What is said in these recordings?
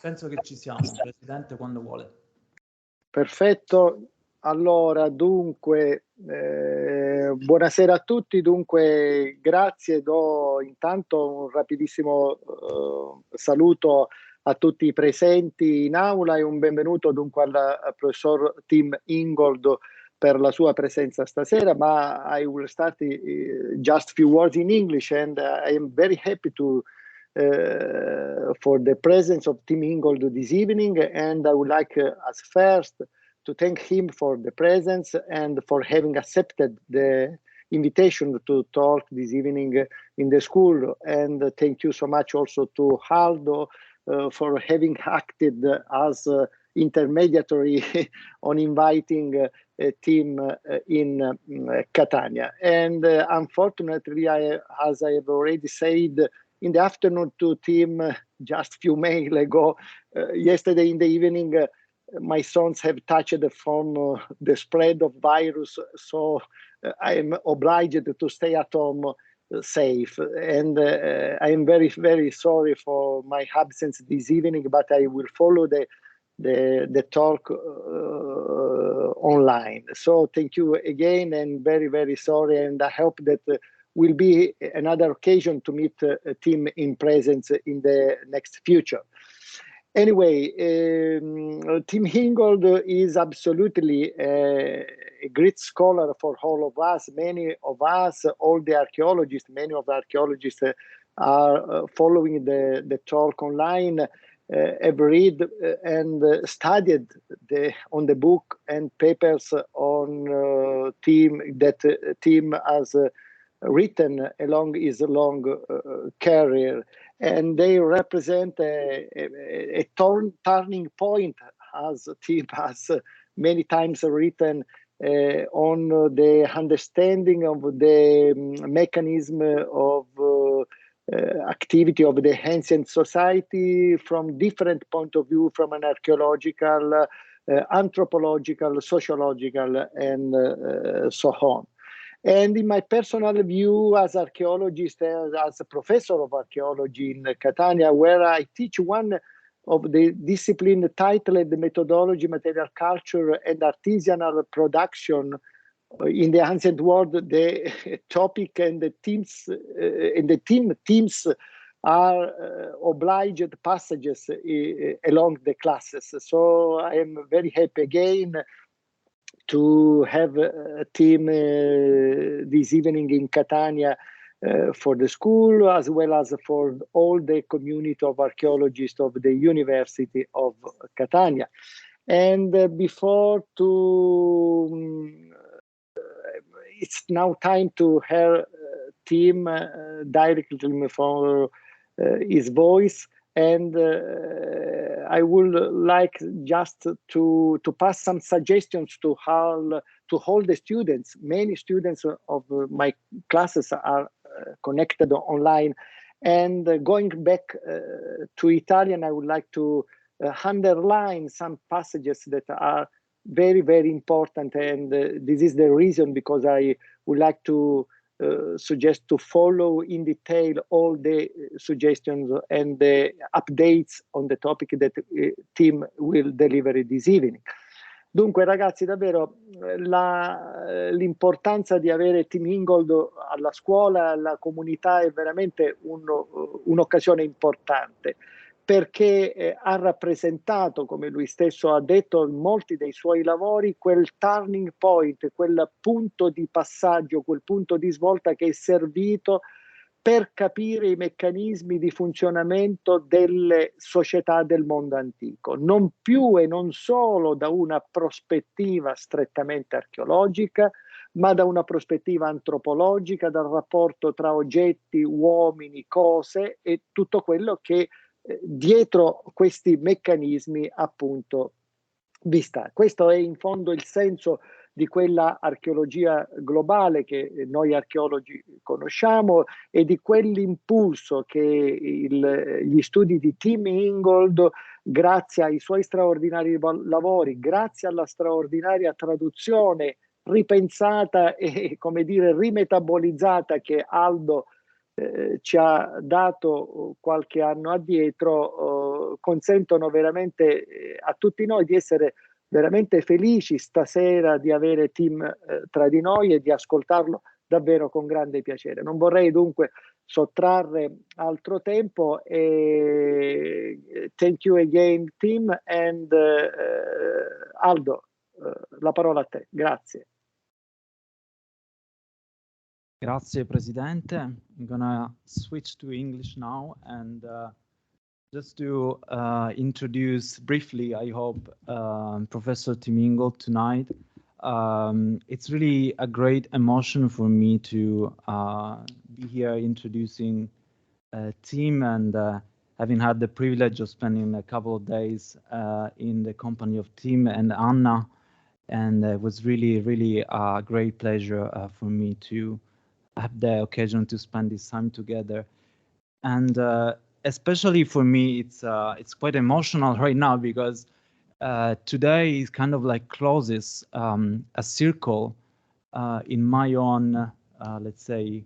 Penso che ci siamo, Presidente, quando vuole. Perfetto. Allora, dunque, buonasera a tutti. Dunque, grazie. Do intanto un rapidissimo saluto a tutti i presenti in aula e un benvenuto dunque al professor Tim Ingold per la sua presenza stasera. Ma I will start just few words in English, and I am very happy to for the presence of Tim Ingold this evening, and I would like as first to thank him for the presence and for having accepted the invitation to talk this evening in the school. And thank you so much also to Aldo for having acted as intermediary on inviting Tim in Catania. And unfortunately, as I have already said, in the afternoon to Tim, just a few mail ago, yesterday in the evening, my sons have touched from the spread of virus, so I am obliged to stay at home safe. And I am very, very sorry for my absence this evening, but I will follow the talk online. So thank you again, and very, very sorry. And I hope that will be another occasion to meet Tim in presence in the next future. Anyway, Tim Ingold is absolutely a great scholar for all of us. Many of us, all the archaeologists, many of the archaeologists are following the talk online, have read and studied on the book and papers on Tim that Tim has written along his long career, and they represent a turning point, as Tim has many times written, on the understanding of the mechanism of activity of the ancient society from different point of view, from an archaeological, anthropological, sociological, and so on. And in my personal view as archaeologist, as a professor of archaeology in Catania, where I teach one of the discipline titled Methodology, Material Culture, and Artisanal Production in the ancient world, the topic and the themes themes are obliged passages along the classes. So I am very happy again to have a team this evening in Catania for the school, as well as for all the community of archaeologists of the University of Catania. And before it's now time to hear Tim directly from his voice. And I would like just to pass some suggestions to how to hold the students. Many students of my classes are connected online. And going back to Italian, I would like to underline some passages that are very, very important. And this is the reason because I would like to suggest to follow in detail all the suggestions and the updates on the topic that Tim will deliver this evening. Dunque ragazzi, davvero l'importanza di avere Tim Ingold alla scuola, alla comunità è veramente un'occasione importante, perché ha rappresentato, come lui stesso ha detto in molti dei suoi lavori, quel turning point, quel punto di passaggio, quel punto di svolta che è servito per capire i meccanismi di funzionamento delle società del mondo antico, non più e non solo da una prospettiva strettamente archeologica, ma da una prospettiva antropologica, dal rapporto tra oggetti, uomini, cose e tutto quello che dietro questi meccanismi appunto vi sta. Questo è in fondo il senso di quella archeologia globale che noi archeologi conosciamo e di quell'impulso che gli studi di Tim Ingold, grazie ai suoi straordinari lavori, grazie alla straordinaria traduzione ripensata e, come dire, rimetabolizzata che Aldo ci ha dato qualche anno addietro, consentono veramente a tutti noi di essere veramente felici stasera di avere Tim tra di noi e di ascoltarlo davvero con grande piacere. Non vorrei dunque sottrarre altro tempo e thank you again Tim and Aldo, la parola a te. Grazie. Grazie, Presidente. I'm gonna switch to English now and just to introduce briefly, I hope, Professor Tim Ingold tonight. It's really a great emotion for me to be here introducing Tim and having had the privilege of spending a couple of days in the company of Tim and Anna. And it was really, really a great pleasure for me to have the occasion to spend this time together. And especially for me, it's quite emotional right now because today is kind of like closes a circle in my own, let's say,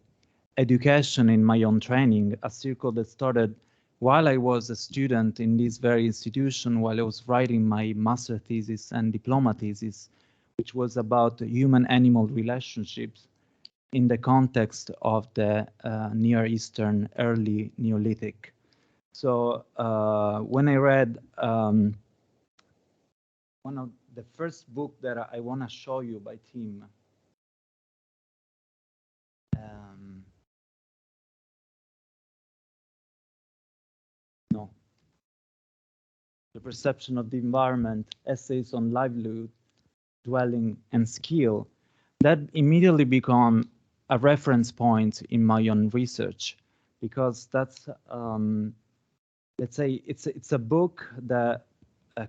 education, in my own training, a circle that started while I was a student in this very institution, while I was writing my master thesis and diploma thesis, which was about human-animal relationships in the context of the Near Eastern early Neolithic. So when I read one of the first book that I want to show you by Tim, no, The Perception of the Environment, Essays on Livelihood, Dwelling, and Skill, that immediately become a reference point in my own research, because that's, let's say, it's a book that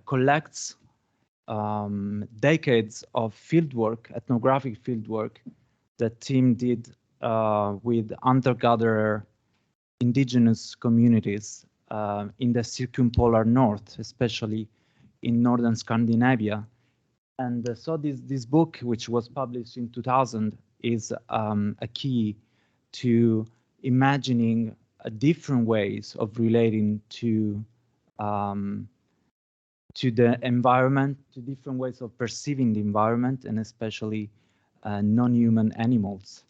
collects decades of fieldwork, ethnographic fieldwork, that Tim did with hunter-gatherer indigenous communities in the circumpolar north, especially in northern Scandinavia. And so this book, which was published in 2000, is a key to imagining different ways of relating to the environment, to different ways of perceiving the environment, and especially non-human animals,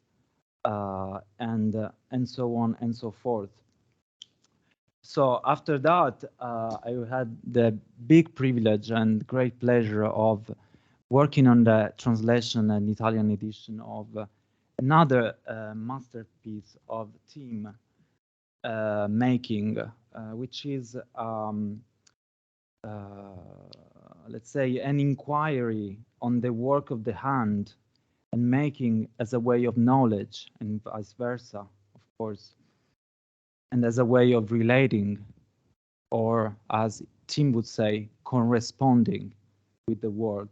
and so on and so forth. So after that, I had the big privilege and great pleasure of working on the translation and Italian edition of another masterpiece of Tim making, which is, let's say, an inquiry on the work of the hand and making as a way of knowledge, and vice versa, of course, and as a way of relating, or as Tim would say, corresponding with the world.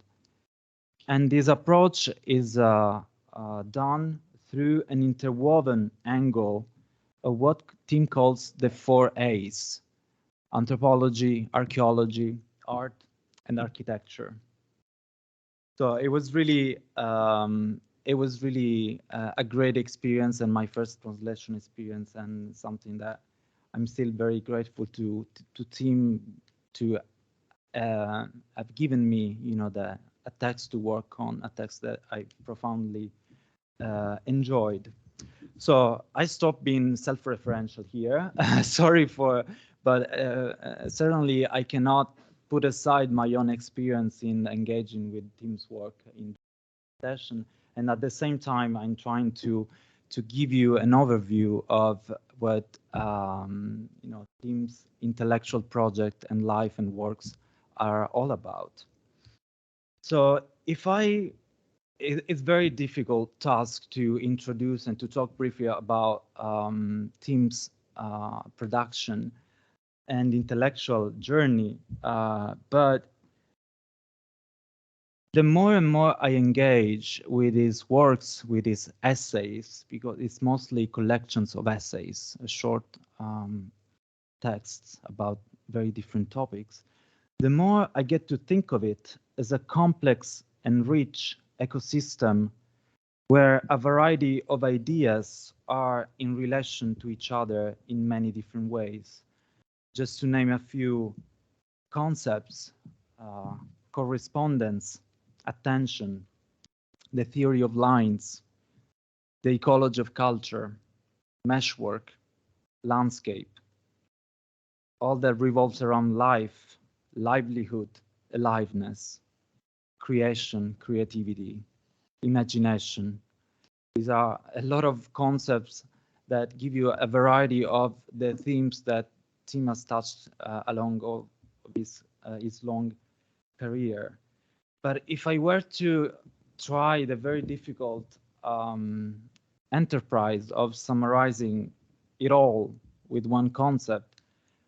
And this approach is done through an interwoven angle of what Tim calls the 4 A's: anthropology, archaeology, art, and architecture. So it was really a great experience, and my first translation experience, and something that I'm still very grateful to Tim to have given me, a text to work on, a text that I profoundly enjoyed. So I stopped being self-referential here. Sorry but certainly I cannot put aside my own experience in engaging with Tim's work in the session, and at the same time I'm trying to give you an overview of what Tim's intellectual project and life and works are all about. So it's very difficult task to introduce and to talk briefly about Tim's production and intellectual journey, but the more and more I engage with his works, with his essays, because it's mostly collections of essays, short texts about very different topics, the more I get to think of it as a complex and rich ecosystem where a variety of ideas are in relation to each other in many different ways. Just to name a few, concepts, correspondence, attention, the theory of lines, the ecology of culture, meshwork, landscape, all that revolves around life, livelihood, aliveness, creation, creativity, imagination. These are a lot of concepts that give you a variety of the themes that Tim has touched along all of his long career. But if I were to try the very difficult enterprise of summarizing it all with one concept,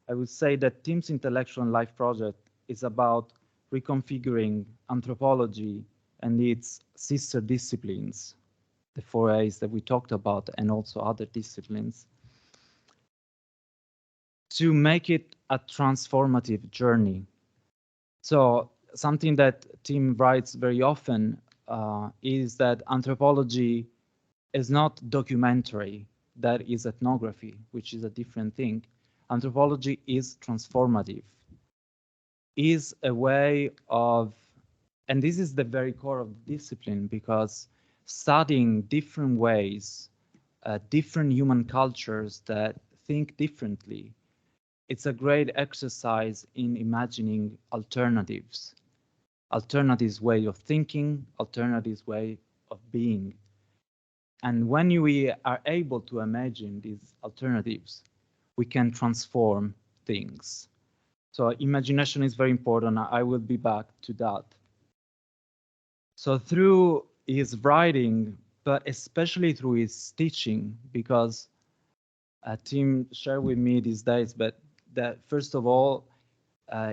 I would say that Tim's Intellectual and Life project is about reconfiguring anthropology and its sister disciplines, the 4As that we talked about, and also other disciplines, to make it a transformative journey. So something that Tim writes very often is that anthropology is not documentary, that is ethnography, which is a different thing. Anthropology is transformative, is a way of, and this is the very core of the discipline, because studying different ways, different human cultures that think differently, it's a great exercise in imagining alternatives way of thinking, alternatives way of being. And when we are able to imagine these alternatives, we can transform things. So imagination is very important. I will be back to that. So through his writing, but especially through his teaching, because Tim shared with me these days, but that first of all,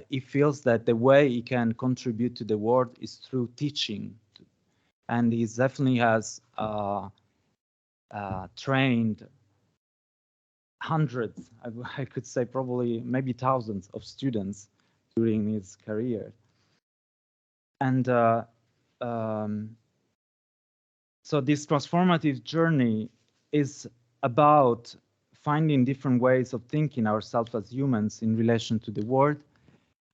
he feels that the way he can contribute to the world is through teaching. And he definitely has trained hundreds, I could say probably maybe thousands of students during his career. And so this transformative journey is about finding different ways of thinking ourselves as humans in relation to the world,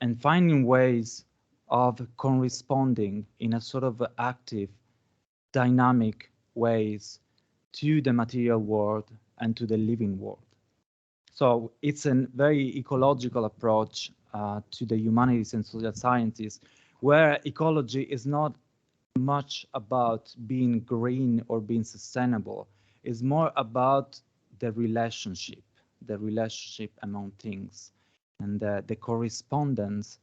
and finding ways of corresponding in a sort of active, dynamic ways to the material world and to the living world. So it's a very ecological approach to the humanities and social sciences, where ecology is not much about being green or being sustainable. It's more about the relationship among things, and the correspondence,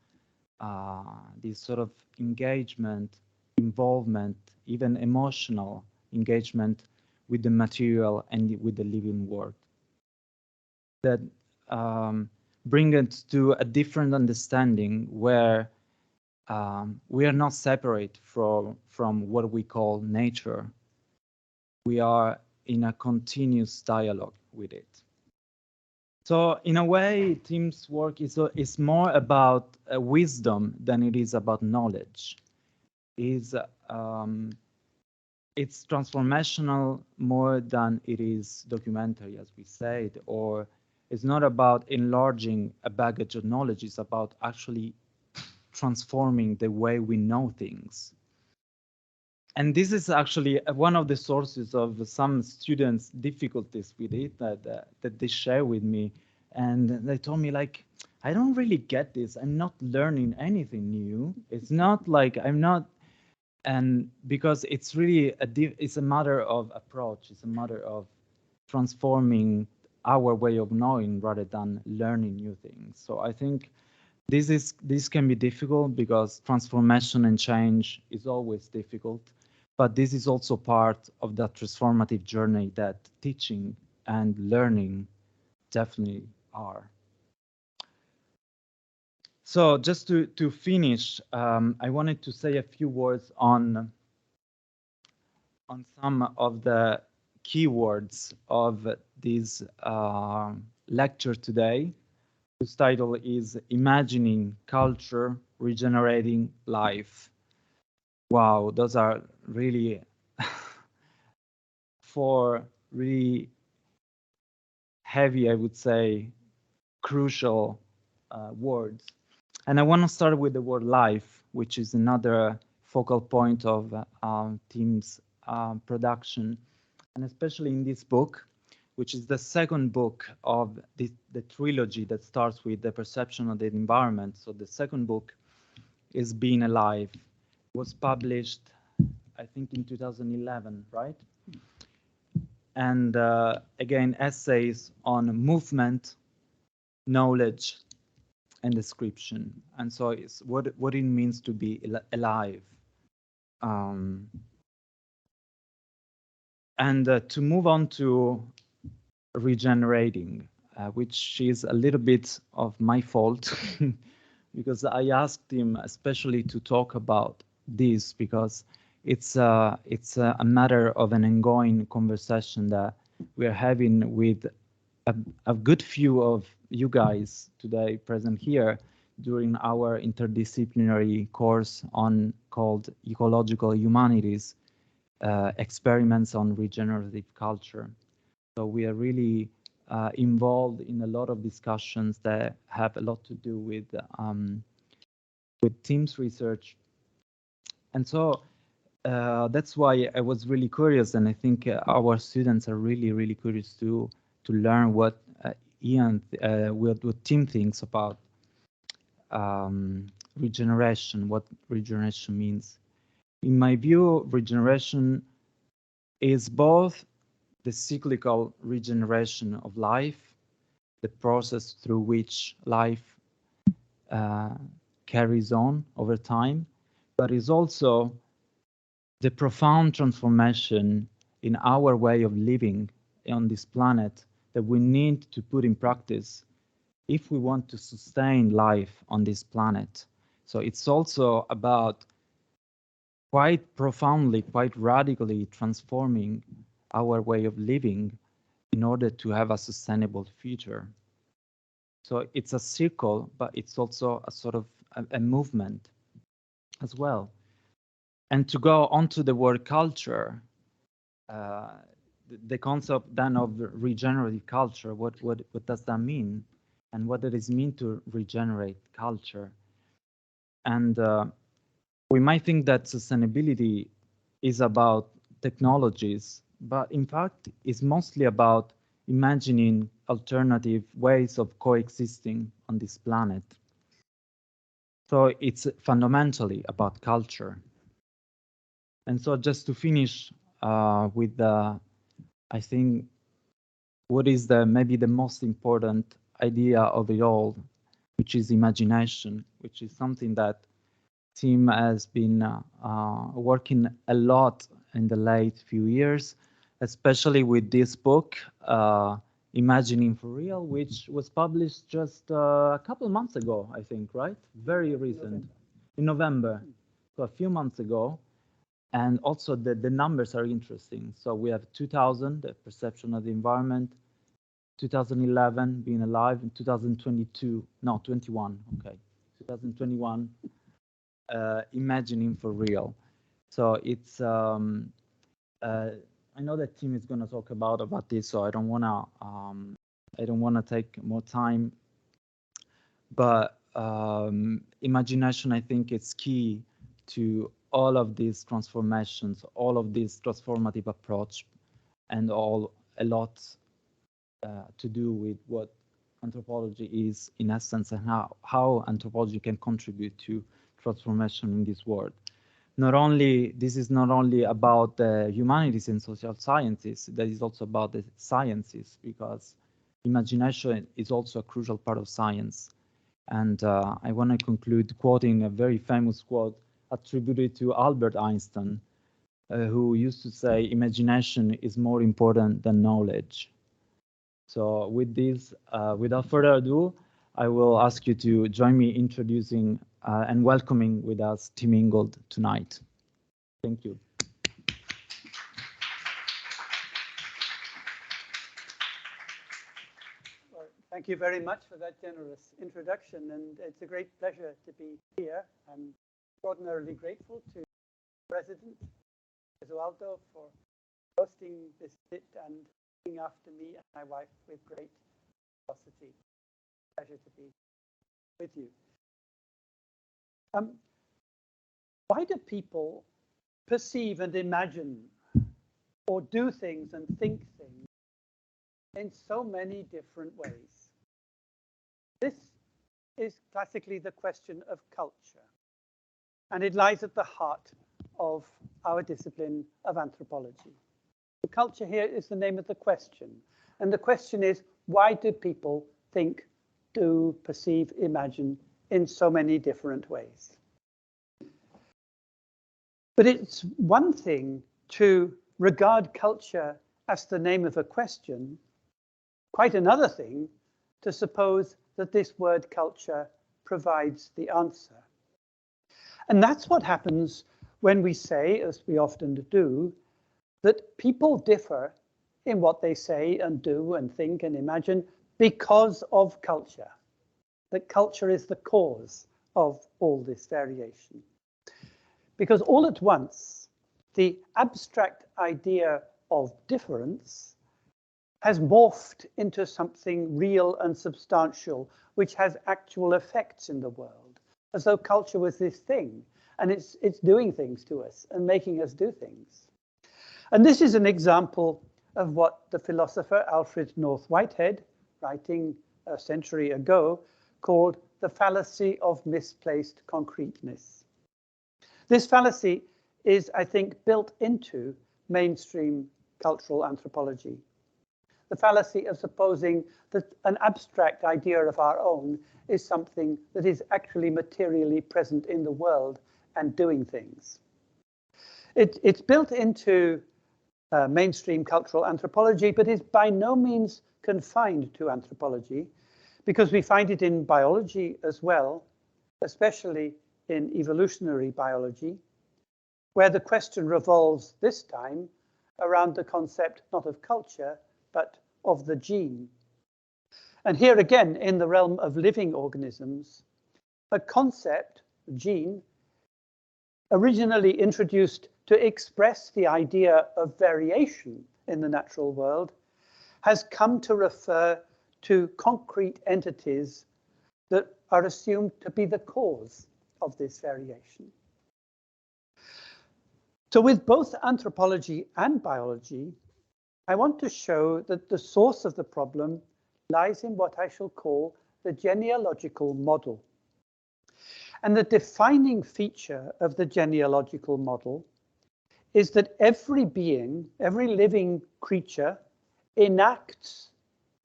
this sort of engagement, involvement, even emotional engagement with the material and with the living world, that bring it to a different understanding where we are not separate from what we call nature. We are in a continuous dialogue with it. So in a way, Tim's work is more about wisdom than it is about knowledge. It's transformational more than it is documentary, as we said, or it's not about enlarging a baggage of knowledge. It's about actually transforming the way we know things. And this is actually one of the sources of some students' difficulties with it that they share with me. And they told me, like, I don't really get this. I'm not learning anything new. It's not like I'm not, and because it's really it's a matter of approach. It's a matter of transforming our way of knowing rather than learning new things. So I think this can be difficult because transformation and change is always difficult. But this is also part of that transformative journey that teaching and learning definitely are. So just to finish, I wanted to say a few words on some of the keywords of this lecture today, whose title is Imagining Culture, Regenerating Life. Wow, those are really four really heavy, I would say, crucial words. And I want to start with the word life, which is another focal point of Tim's production, and especially in this book, which is the second book of the trilogy that starts with the perception of the environment. So the second book is Being Alive. It was published, I think, in 2011, right? And again, essays on movement, knowledge, and description. And so it's what it means to be alive. And to move on to regenerating, which is a little bit of my fault because I asked him especially to talk about this because it's a matter of an ongoing conversation that we're having with a good few of you guys today present here during our interdisciplinary course called Ecological Humanities, Experiments on Regenerative Culture. So we are really involved in a lot of discussions that have a lot to do with Tim's research. And so that's why I was really curious, and I think our students are really curious to learn what what Tim thinks about regeneration, what regeneration means. In my view, regeneration is both the cyclical regeneration of life, the process through which life carries on over time, but is also the profound transformation in our way of living on this planet that we need to put in practice if we want to sustain life on this planet. So it's also about quite profoundly, quite radically transforming our way of living in order to have a sustainable future. So it's a circle, but it's also a sort of a movement as well. And to go onto the word culture, the concept then of regenerative culture, what does that mean? And what does it mean to regenerate culture? And we might think that sustainability is about technologies, but in fact, it's mostly about imagining alternative ways of coexisting on this planet. So it's fundamentally about culture. And so just to finish with I think what is maybe the most important idea of it all, which is imagination, which is something that Tim has been working a lot in the late few years, especially with this book, Imagining for Real, which was published just a couple of months ago, I think, right? Very recent, in November, so a few months ago. And also the numbers are interesting. So we have 2000, the perception of the environment, 2011, being alive, and 2022, no, 21, okay, 2021, imagining for real. So it's, I know that Tim is going to talk about this, so I don't want to take more time. But imagination, I think, is key to all of these transformations, all of this transformative approach, and a lot to do with what anthropology is in essence, and how anthropology can contribute to transformation in this world. This is not only about the humanities and social sciences, that is also about the sciences, because imagination is also a crucial part of science. And I want to conclude quoting a very famous quote attributed to Albert Einstein, who used to say, imagination is more important than knowledge. So with this, without further ado, I will ask you to join me introducing and welcoming with us Tim Ingold tonight. Thank you. Well, thank you very much for that generous introduction, and it's a great pleasure to be here. I'm extraordinarily grateful to President Gesualdo for hosting this visit and looking after me and my wife with great curiosity. Pleasure to be with you. Why do people perceive and imagine or do things and think things in so many different ways? This is classically the question of culture, and it lies at the heart of our discipline of anthropology. The culture here is the name of the question, and the question is, why do people think, do, perceive, imagine in so many different ways? But it's one thing to regard culture as the name of a question, quite another thing to suppose that this word culture provides the answer. And that's what happens when we say, as we often do, that people differ in what they say and do and think and imagine because of culture. That culture is the cause of all this variation. Because all at once, the abstract idea of difference has morphed into something real and substantial, which has actual effects in the world, as though culture was this thing, and it's doing things to us and making us do things. And this is an example of what the philosopher Alfred North Whitehead, writing a century ago, called the fallacy of misplaced concreteness. This fallacy is, I think, built into mainstream cultural anthropology. The fallacy of supposing that an abstract idea of our own is something that is actually materially present in the world and doing things. It's built into mainstream cultural anthropology, but is by no means confined to anthropology, because we find it in biology as well, especially in evolutionary biology, where the question revolves this time around the concept not of culture, but of the gene. And here again, in the realm of living organisms, a concept, gene, originally introduced to express the idea of variation in the natural world, has come to refer to concrete entities that are assumed to be the cause of this variation. So with both anthropology and biology, I want to show that the source of the problem lies in what I shall call the genealogical model. And the defining feature of the genealogical model is that every being, every living creature, enacts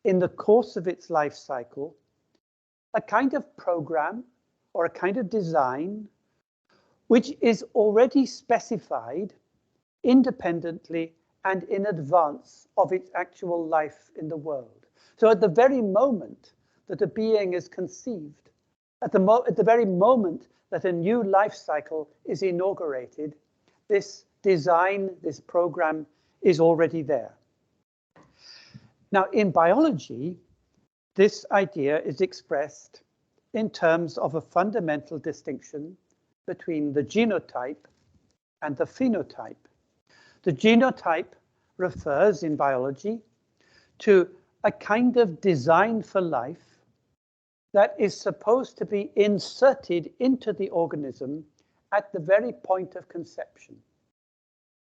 in the course of its life cycle a kind of program or a kind of design which is already specified independently and in advance of its actual life in the world. So at the very moment that a being is conceived, at the very moment that a new life cycle is inaugurated, this design, this program is already there. Now, in biology, this idea is expressed in terms of a fundamental distinction between the genotype and the phenotype. The genotype refers in biology to a kind of design for life that is supposed to be inserted into the organism at the very point of conception.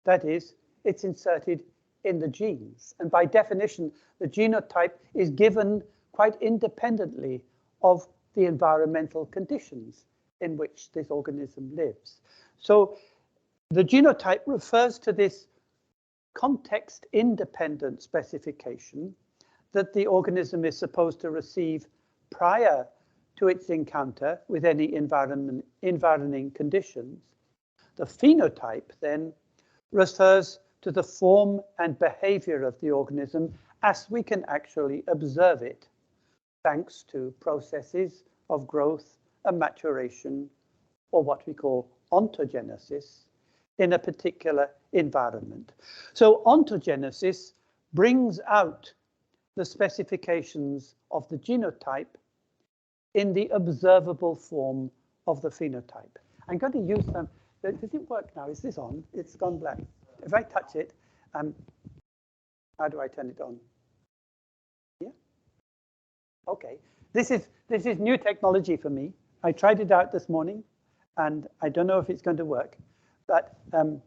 That is, it's inserted in the genes. And by definition, the genotype is given quite independently of the environmental conditions in which this organism lives. So the genotype refers to this context-independent specification that the organism is supposed to receive prior to its encounter with any environing conditions. The phenotype then refers to the form and behavior of the organism as we can actually observe it, thanks to processes of growth and maturation, or what we call ontogenesis, in a particular environment. So ontogenesis brings out the specifications of the genotype in the observable form of the phenotype. I'm going to use them. Does it work now? Is this on? It's gone black. If I touch it, how do I turn it on? Yeah. Okay. This is new technology for me. I tried it out this morning, and I don't know if it's going to work, but I'm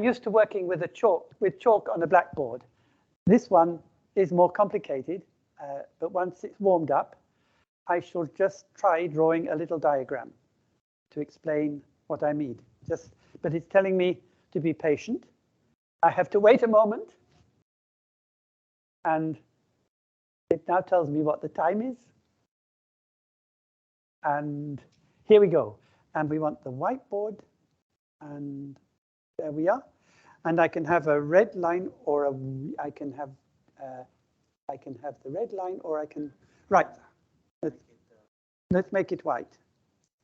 used to working with chalk on a blackboard. This one is more complicated, but once it's warmed up, I shall just try drawing a little diagram to explain what I mean. But it's telling me to be patient. I have to wait a moment, and it now tells me what the time is. And here we go. And we want the whiteboard, and there we are. And I can have a red line, or I can have the red line, or I can, right. Let's make it white.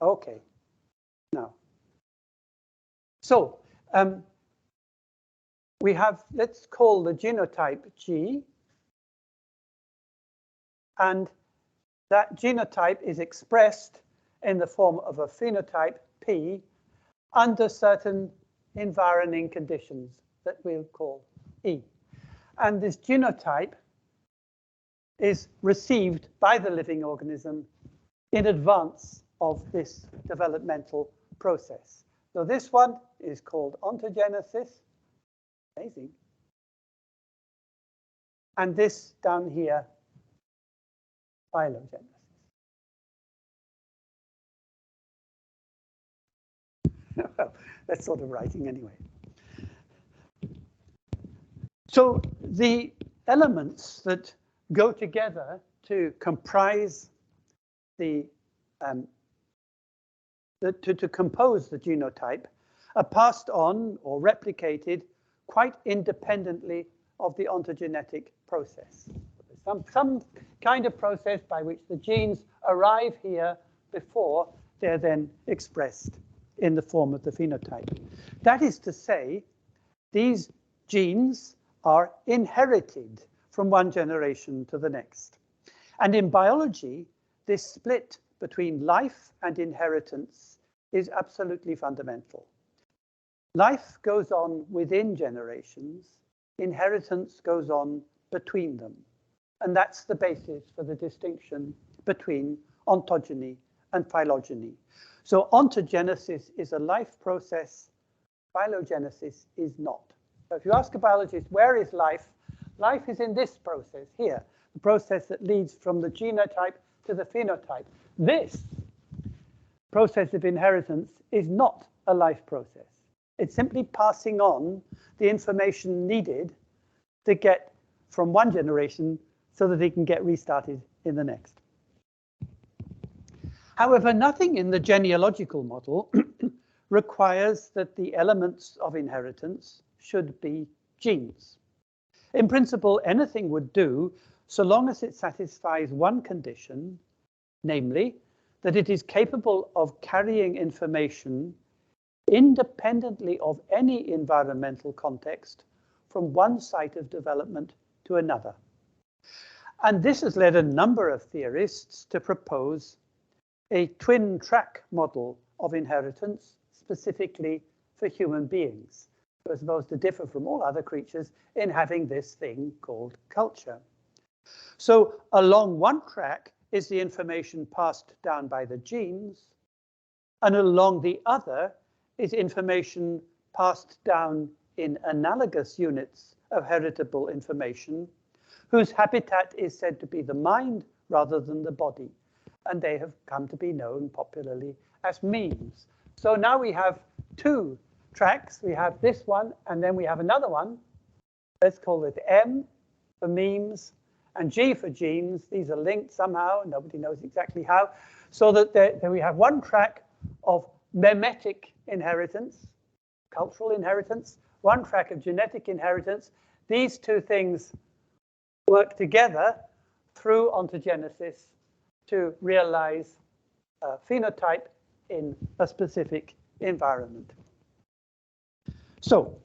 Okay. Now. So we have, let's call the genotype G. And that genotype is expressed in the form of a phenotype P under certain environing conditions that we'll call E. And this genotype is received by the living organism in advance of this developmental process. So this one is called ontogenesis. Amazing. And this down here, phylogenesis. Well, that's sort of writing anyway. So the elements that go together to comprise the to compose the genotype are passed on or replicated quite independently of the ontogenetic process. Some kind of process by which the genes arrive here before they're then expressed in the form of the phenotype. That is to say, these genes are inherited from one generation to the next. And in biology, this split between life and inheritance is absolutely fundamental. Life goes on within generations, inheritance goes on between them. And that's the basis for the distinction between ontogeny and phylogeny. So ontogenesis is a life process, phylogenesis is not. So if you ask a biologist, where is life? Life is in this process here, the process that leads from the genotype to the phenotype. This process of inheritance is not a life process. It's simply passing on the information needed to get from one generation so that it can get restarted in the next. However, nothing in the genealogical model requires that the elements of inheritance should be genes. In principle, anything would do so long as it satisfies one condition, namely that it is capable of carrying information independently of any environmental context from one site of development to another. And this has led a number of theorists to propose a twin track model of inheritance specifically for human beings, who are supposed to differ from all other creatures in having this thing called culture. So along one track is the information passed down by the genes, and along the other is information passed down in analogous units of heritable information, whose habitat is said to be the mind rather than the body. And they have come to be known popularly as memes. So now we have two tracks. We have this one, and then we have another one. Let's call it M for memes and G for genes. These are linked somehow. Nobody knows exactly how. So that we have one track of memetic inheritance, cultural inheritance, one track of genetic inheritance. These two things work together through ontogenesis to realize a phenotype in a specific environment. So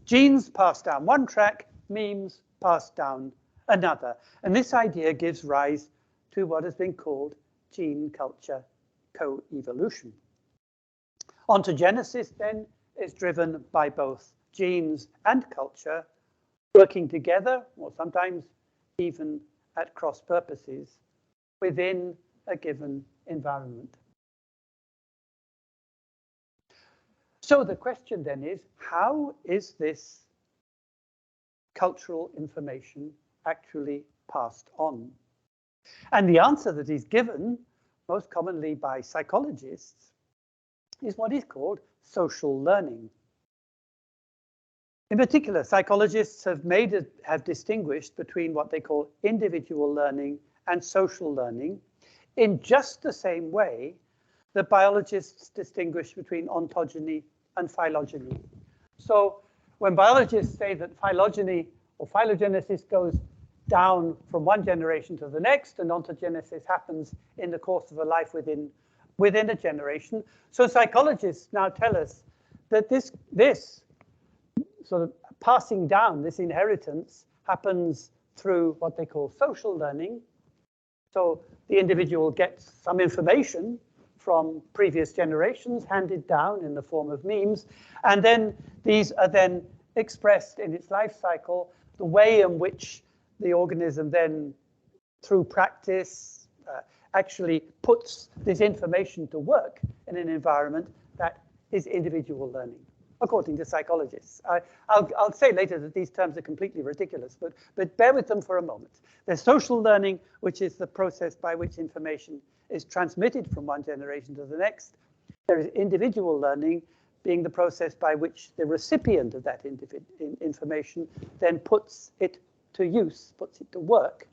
genes pass down one track, memes pass down another. And this idea gives rise to what has been called gene culture co-evolution. Ontogenesis then is driven by both genes and culture working together, or sometimes even at cross purposes, within a given environment. So the question then is, how is this cultural information actually passed on? And the answer that is given, most commonly by psychologists, is what is called social learning. In particular, psychologists have distinguished between what they call individual learning and social learning in just the same way that biologists distinguish between ontogeny and phylogeny. So when biologists say that phylogeny or phylogenesis goes down from one generation to the next, and ontogenesis happens in the course of a life within a generation. So psychologists now tell us that this sort of passing down, this inheritance, happens through what they call social learning. So the individual gets some information from previous generations handed down in the form of memes, and then these are then expressed in its life cycle, the way in which the organism then, through practice, actually puts this information to work in an environment that is individual learning, according to psychologists. I'll say later that these terms are completely ridiculous, but bear with them for a moment. There's social learning, which is the process by which information is transmitted from one generation to the next. There is individual learning, being the process by which the recipient of that information then puts it to use, puts it to work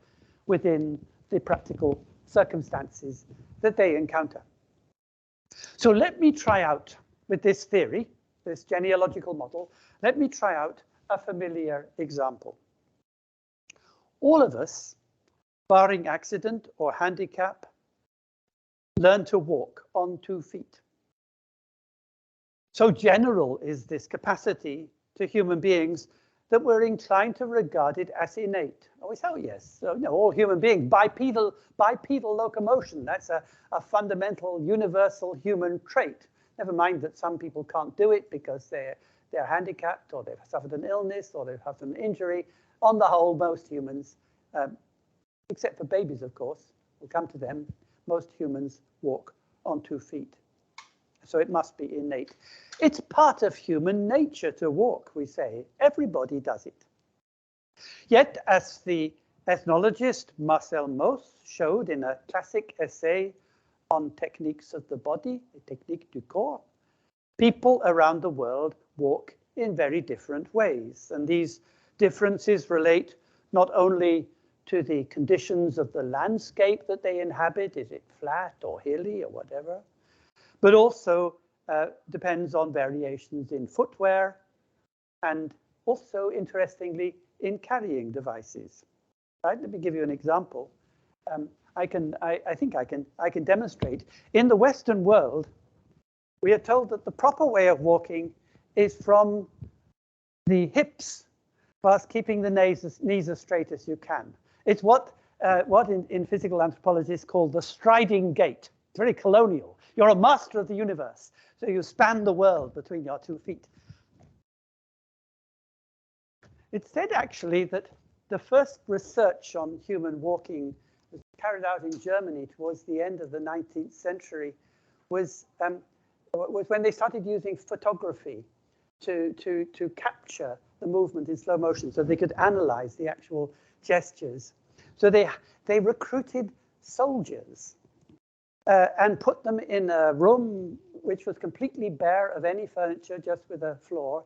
within the practical circumstances that they encounter. So let me try out with this theory, this genealogical model, let me try out a familiar example. All of us, barring accident or handicap, learn to walk on 2 feet. So general is this capacity to human beings that we're inclined to regard it as innate. Oh, we say, oh yes, so, all human beings, bipedal locomotion, that's a fundamental universal human trait. Never mind that some people can't do it because they're handicapped, or they've suffered an illness, or they've had an injury. On the whole, most humans, except for babies, of course, we'll come to them, most humans walk on 2 feet. So it must be innate. It's part of human nature to walk, we say. Everybody does it. Yet, as the ethnologist Marcel Mauss showed in a classic essay on techniques of the body, technique du corps, people around the world walk in very different ways. And these differences relate not only to the conditions of the landscape that they inhabit, is it flat or hilly or whatever, but also depends on variations in footwear and also, interestingly, in carrying devices. Right? Let me give you an example. I think I can demonstrate. In the Western world, we are told that the proper way of walking is from the hips, whilst keeping the knees as straight as you can. It's what in physical anthropology is called the striding gait. It's very colonial. You're a master of the universe, so you span the world between your 2 feet. It's said actually that the first research on human walking was carried out in Germany towards the end of the 19th century, was when they started using photography to capture the movement in slow motion so they could analyze the actual gestures. So they recruited soldiers and put them in a room which was completely bare of any furniture, just with a floor.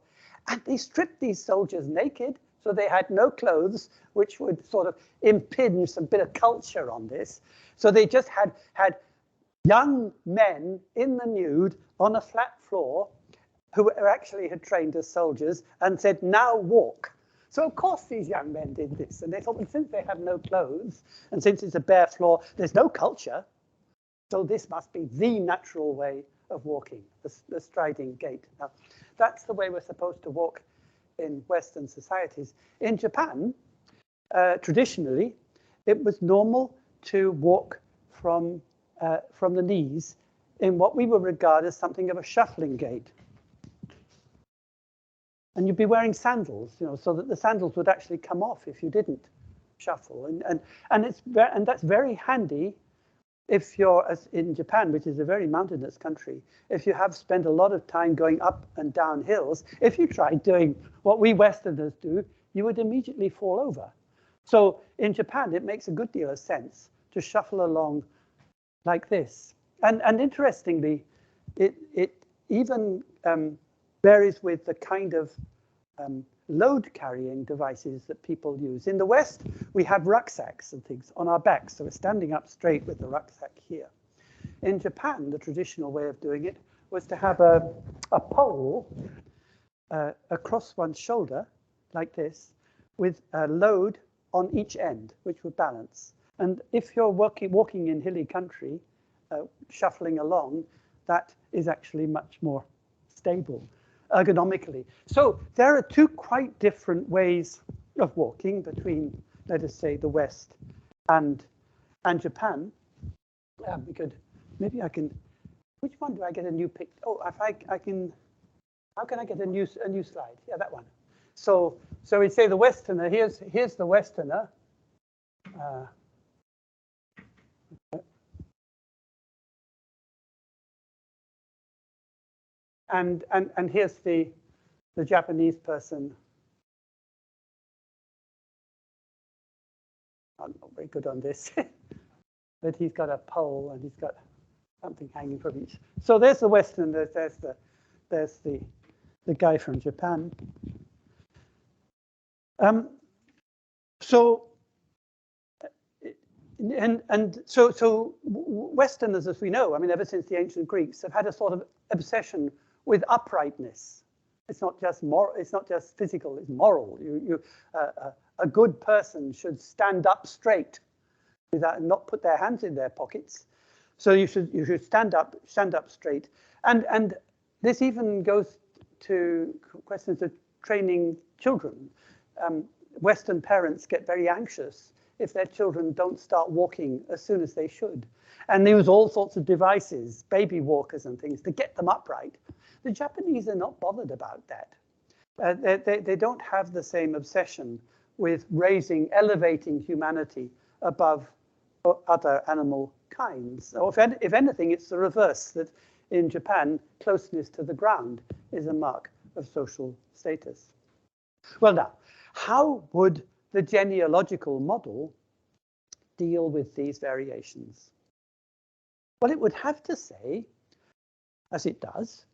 And they stripped these soldiers naked, so they had no clothes, which would sort of impinge some bit of culture on this. So they just had young men in the nude on a flat floor who actually had trained as soldiers and said, now walk. So of course these young men did this, and they thought, well, since they have no clothes, and since it's a bare floor, there's no culture, so this must be the natural way of walking, the striding gait. Now, that's the way we're supposed to walk in Western societies. In Japan, traditionally, it was normal to walk from the knees in what we would regard as something of a shuffling gait. And you'd be wearing sandals, so that the sandals would actually come off if you didn't shuffle. And that's very handy if you're, as in Japan, which is a very mountainous country, if you have spent a lot of time going up and down hills, if you tried doing what we Westerners do, you would immediately fall over. So in Japan, it makes a good deal of sense to shuffle along like this. And interestingly, it even varies with the kind of load-carrying devices that people use. In the West, we have rucksacks and things on our backs, so we're standing up straight with the rucksack here. In Japan, the traditional way of doing it was to have a pole across one's shoulder, like this, with a load on each end, which would balance. And if you're walking in hilly country, shuffling along, that is actually much more stable ergonomically. So there are two quite different ways of walking between, let us say, the West and Japan. We could, maybe I can, which one do I get a new pic? Oh, if I can, how can I get a new slide? Yeah, that one. So we say the Westerner, here's the Westerner. And here's the Japanese person. I'm not very good on this, but he's got a pole and he's got something hanging from each. So there's the Western. There's the guy from Japan. So Westerners, as we know, I mean, ever since the ancient Greeks, have had a sort of obsession with uprightness. It's not just moral. It's not just physical. It's moral. A good person should stand up straight, without not put their hands in their pockets. So you should stand up straight. And this even goes to questions of training children. Western parents get very anxious if their children don't start walking as soon as they should. And they use all sorts of devices, baby walkers and things, to get them upright. The Japanese are not bothered about that. They don't have the same obsession with elevating humanity above other animal kinds. Or if anything, it's the reverse, that in Japan, closeness to the ground is a mark of social status. Well, now, how would the genealogical model deal with these variations? Well, it would have to say, as it does,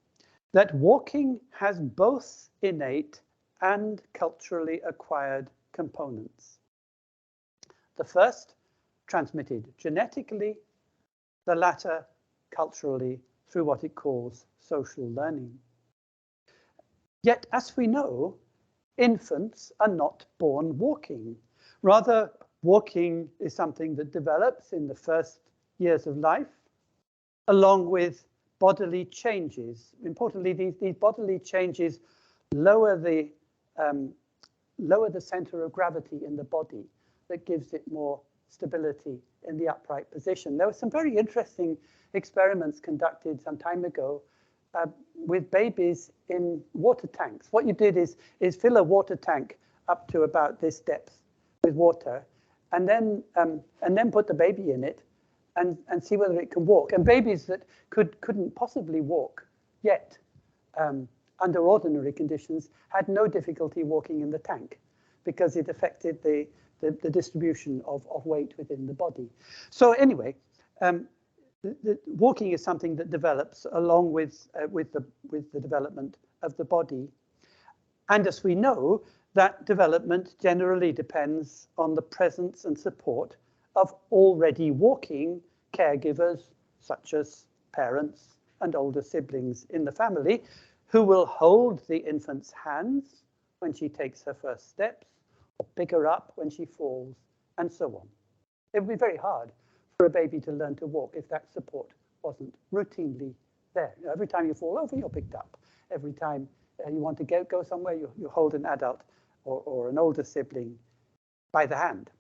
that walking has both innate and culturally acquired components. The first transmitted genetically, the latter culturally through what it calls social learning. Yet, as we know, infants are not born walking. Rather, walking is something that develops in the first years of life, along with bodily changes. Importantly, these bodily changes lower the center of gravity in the body that gives it more stability in the upright position. There were some very interesting experiments conducted some time ago with babies in water tanks. What you did is fill a water tank up to about this depth with water, and then put the baby in it and see whether it can walk. And babies that couldn't possibly walk yet under ordinary conditions had no difficulty walking in the tank because it affected the distribution of weight within the body. So anyway, the walking is something that develops along with the development of the body. And as we know, that development generally depends on the presence and support of already walking caregivers, such as parents and older siblings in the family, who will hold the infant's hands when she takes her first steps, or pick her up when she falls, and so on. It would be very hard for a baby to learn to walk if that support wasn't routinely there. You know, every time you fall over, you're picked up. Every time you want to go somewhere, you hold an adult or an older sibling by the hand.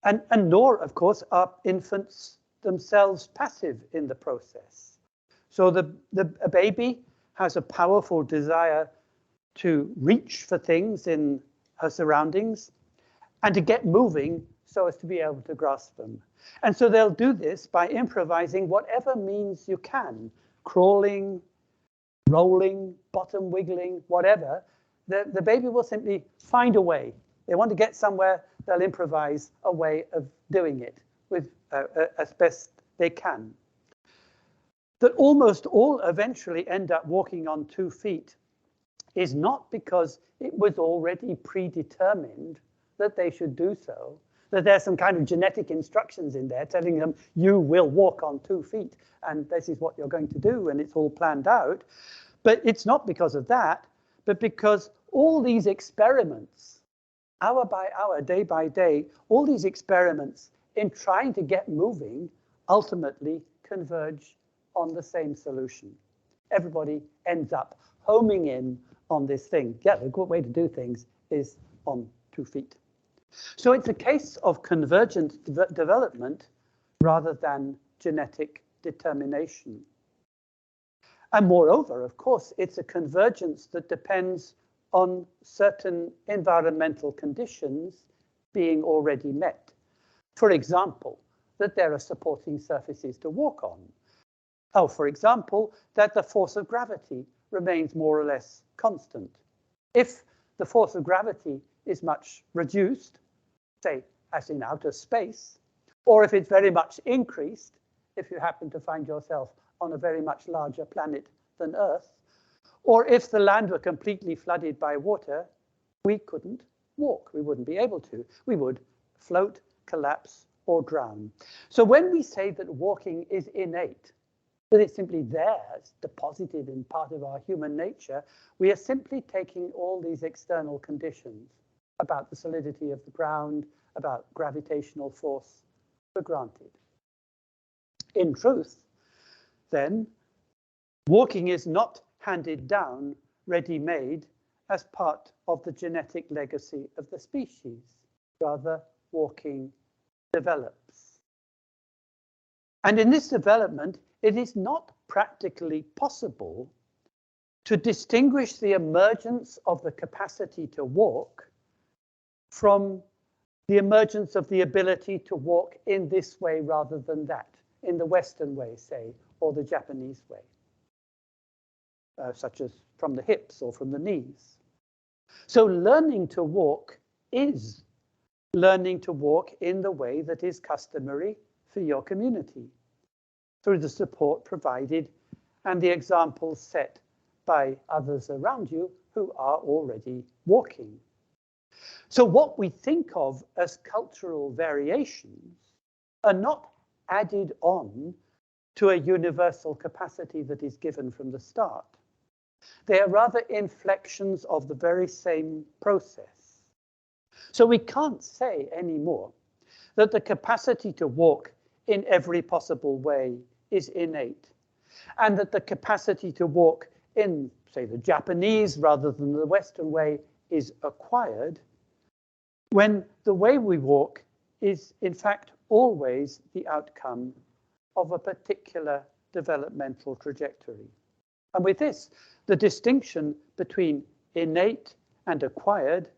And nor, of course, are infants themselves passive in the process. So a baby has a powerful desire to reach for things in her surroundings and to get moving so as to be able to grasp them. And so they'll do this by improvising whatever means you can, crawling, rolling, bottom wiggling, whatever. The baby will simply find a way. They want to get somewhere, they'll improvise a way of doing it with as best they can. That almost all eventually end up walking on 2 feet is not because it was already predetermined that they should do so, that there's some kind of genetic instructions in there telling them you will walk on 2 feet and this is what you're going to do and it's all planned out. But it's not because of that, but because all these experiments, hour by hour, day by day, all these experiments in trying to get moving ultimately converge on the same solution. Everybody ends up homing in on this thing. Yeah, the good way to do things is on 2 feet. So it's a case of convergent development rather than genetic determination. And moreover, of course, it's a convergence that depends on certain environmental conditions being already met. For example, that there are supporting surfaces to walk on. Oh, for example, that the force of gravity remains more or less constant. If the force of gravity is much reduced, say, as in outer space, or if it's very much increased, if you happen to find yourself on a very much larger planet than Earth, or if the land were completely flooded by water, we couldn't walk. We wouldn't be able to. We would float, collapse, or drown. So when we say that walking is innate, that it's simply there, it's deposited in part of our human nature, we are simply taking all these external conditions about the solidity of the ground, about gravitational force for granted. In truth, then, walking is not handed down, ready-made, as part of the genetic legacy of the species. Rather, walking develops. And in this development, it is not practically possible to distinguish the emergence of the capacity to walk from the emergence of the ability to walk in this way rather than that, in the Western way, say, or the Japanese way, such as from the hips or from the knees. So learning to walk is learning to walk in the way that is customary for your community, through the support provided and the examples set by others around you who are already walking. So what we think of as cultural variations are not added on to a universal capacity that is given from the start. They are rather inflections of the very same process. So we can't say anymore that the capacity to walk in every possible way is innate, and that the capacity to walk in, say, the Japanese rather than the Western way is acquired, when the way we walk is, in fact, always the outcome of a particular developmental trajectory. And with this, the distinction between innate and acquired,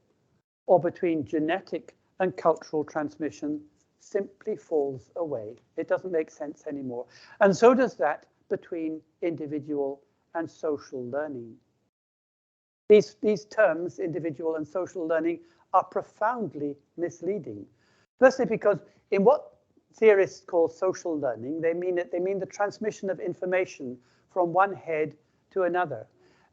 or between genetic and cultural transmission, simply falls away. It doesn't make sense anymore. And so does that between individual and social learning. These terms, individual and social learning, are profoundly misleading. Firstly, because in what theorists call social learning, they mean the transmission of information from one head to another.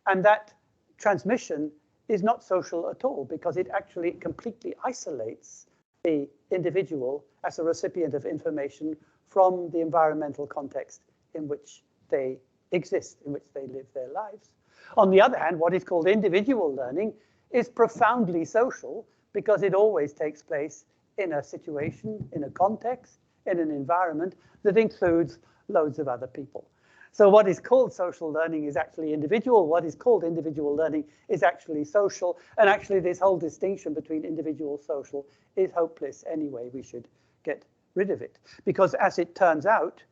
And that transmission is not social at all, because it actually completely isolates the individual as a recipient of information from the environmental context in which they exist, in which they live their lives. On the other hand, what is called individual learning is profoundly social, because it always takes place in a situation, in a context, in an environment that includes loads of other people. So what is called social learning is actually individual. What is called individual learning is actually social. And actually this whole distinction between individual and social is hopeless anyway. We should get rid of it. Because as it turns out,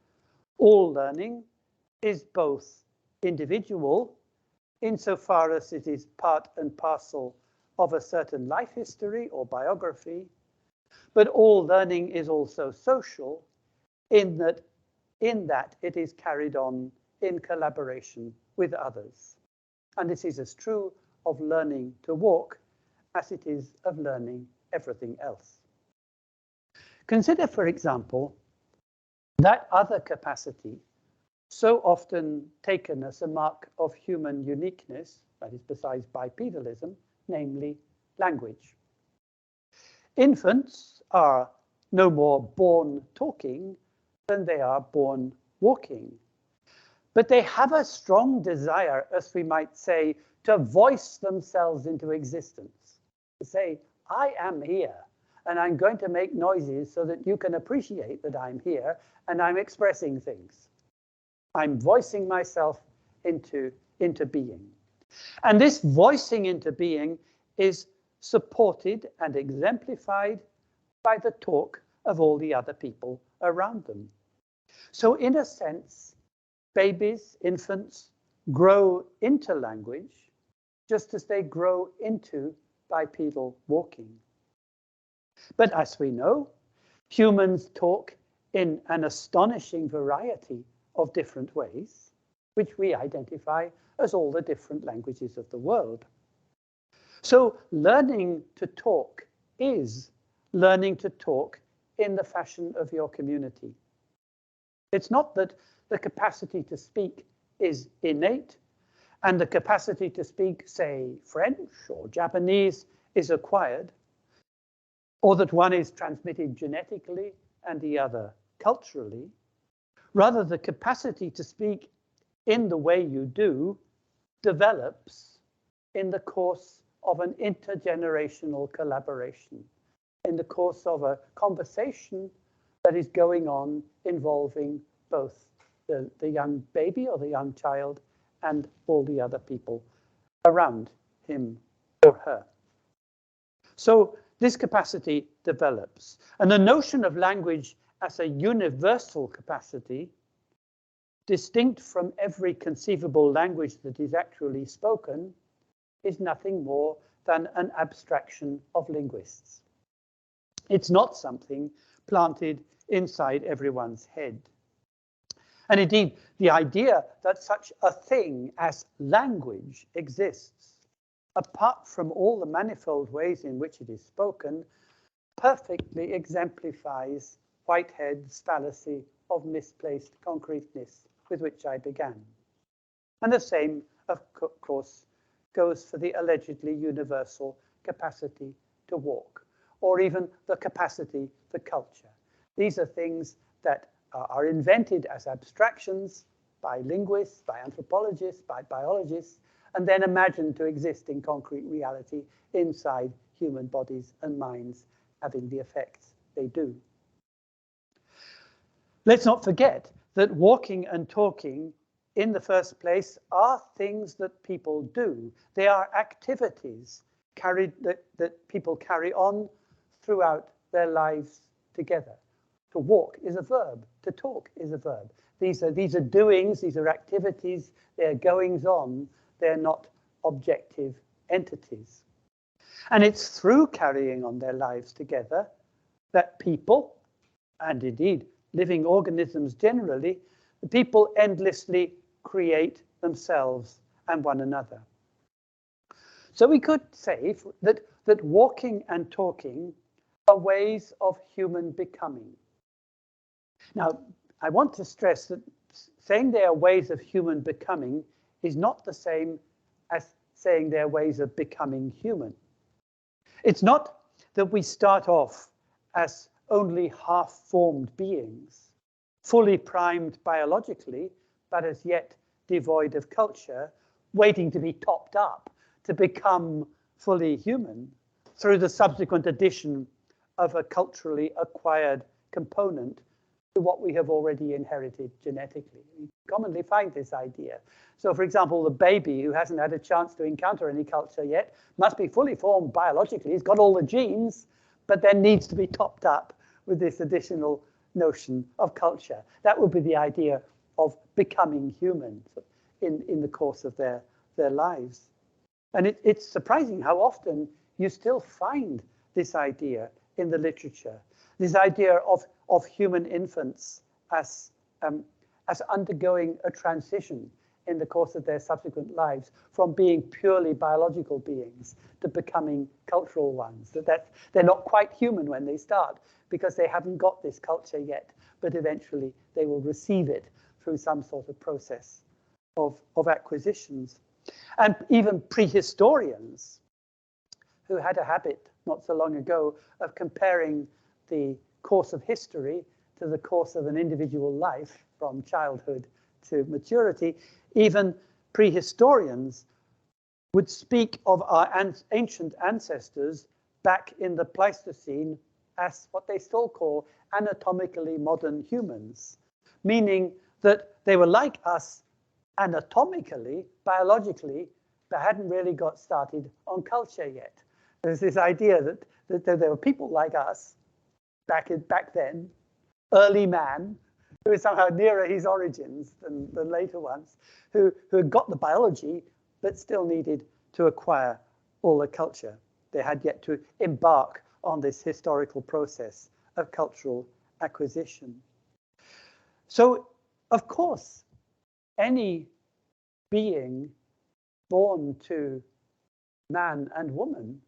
all learning is both individual, insofar as it is part and parcel of a certain life history or biography, But all learning is also social in that it is carried on in collaboration with others. And this is as true of learning to walk as it is of learning everything else. Consider, for example, that other capacity so often taken as a mark of human uniqueness, that is besides bipedalism, namely language. Infants are no more born talking than they are born walking. But they have a strong desire, as we might say, to voice themselves into existence. To say, I am here, and I'm going to make noises so that you can appreciate that I'm here, and I'm expressing things. I'm voicing myself into being. And this voicing into being is supported and exemplified by the talk of all the other people around them. So in a sense, babies, infants, grow into language just as they grow into bipedal walking. But as we know, humans talk in an astonishing variety of different ways, which we identify as all the different languages of the world. So learning to talk is learning to talk in the fashion of your community. It's not that the capacity to speak is innate and the capacity to speak, say, French or Japanese is acquired, or that one is transmitted genetically and the other culturally. Rather, the capacity to speak in the way you do develops in the course of an intergenerational collaboration, in the course of a conversation that is going on involving both the young baby or the young child and all the other people around him or her. So this capacity develops. And the notion of language as a universal capacity, distinct from every conceivable language that is actually spoken, is nothing more than an abstraction of linguists. It's not something planted inside everyone's head. And indeed, the idea that such a thing as language exists, apart from all the manifold ways in which it is spoken, perfectly exemplifies Whitehead's fallacy of misplaced concreteness with which I began. And the same, of course, goes for the allegedly universal capacity to walk, or even the capacity for culture. These are things that are invented as abstractions by linguists, by anthropologists, by biologists, and then imagined to exist in concrete reality inside human bodies and minds, having the effects they do. Let's not forget that walking and talking in the first place are things that people do. They are activities that people carry on throughout their lives together. To walk is a verb, to talk is a verb. These are doings, these are activities, they're goings on, they're not objective entities. And it's through carrying on their lives together that people, and indeed living organisms generally, people endlessly create themselves and one another. So we could say that walking and talking are ways of human becoming. Now, I want to stress that saying they are ways of human becoming is not the same as saying they're ways of becoming human. It's not that we start off as only half-formed beings, fully primed biologically, but as yet devoid of culture, waiting to be topped up to become fully human through the subsequent addition of a culturally acquired component to what we have already inherited genetically. We commonly find this idea. So, for example, the baby who hasn't had a chance to encounter any culture yet must be fully formed biologically. He's got all the genes, but then needs to be topped up with this additional notion of culture. That would be the idea of becoming human in the course of their lives. And it's surprising how often you still find this idea in the literature. This idea of human infants as undergoing a transition in the course of their subsequent lives from being purely biological beings to becoming cultural ones. They're not quite human when they start because they haven't got this culture yet, but eventually they will receive it through some sort of process of acquisitions. And even prehistorians who had a habit not so long ago of comparing the course of history to the course of an individual life from childhood to maturity, even prehistorians would speak of our ancient ancestors back in the Pleistocene as what they still call anatomically modern humans, meaning that they were like us anatomically, biologically, but hadn't really got started on culture yet. There's this idea that there were people like us back then, early man, who is somehow nearer his origins than the later ones, who had got the biology, but still needed to acquire all the culture. They had yet to embark on this historical process of cultural acquisition. So, of course, any being born to man and woman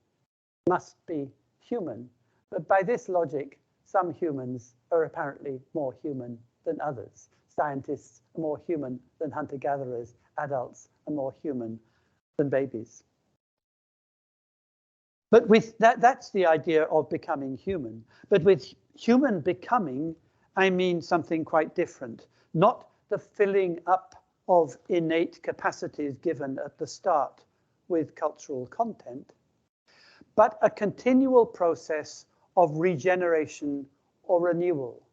must be human. But by this logic, some humans are apparently more human than others. Scientists are more human than hunter-gatherers. Adults are more human than babies. But with that's the idea of becoming human. But with human becoming, I mean something quite different. Not the filling up of innate capacities given at the start with cultural content, but a continual process of regeneration or renewal.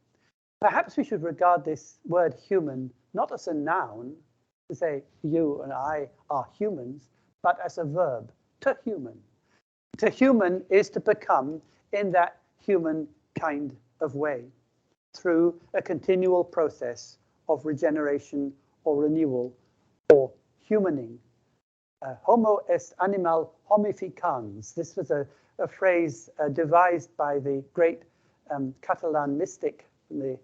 Perhaps we should regard this word human not as a noun, to say you and I are humans, but as a verb, to human. To human is to become in that human kind of way through a continual process of regeneration or renewal or humaning. Homo est animal homificans. This was a phrase devised by the great Catalan mystic in the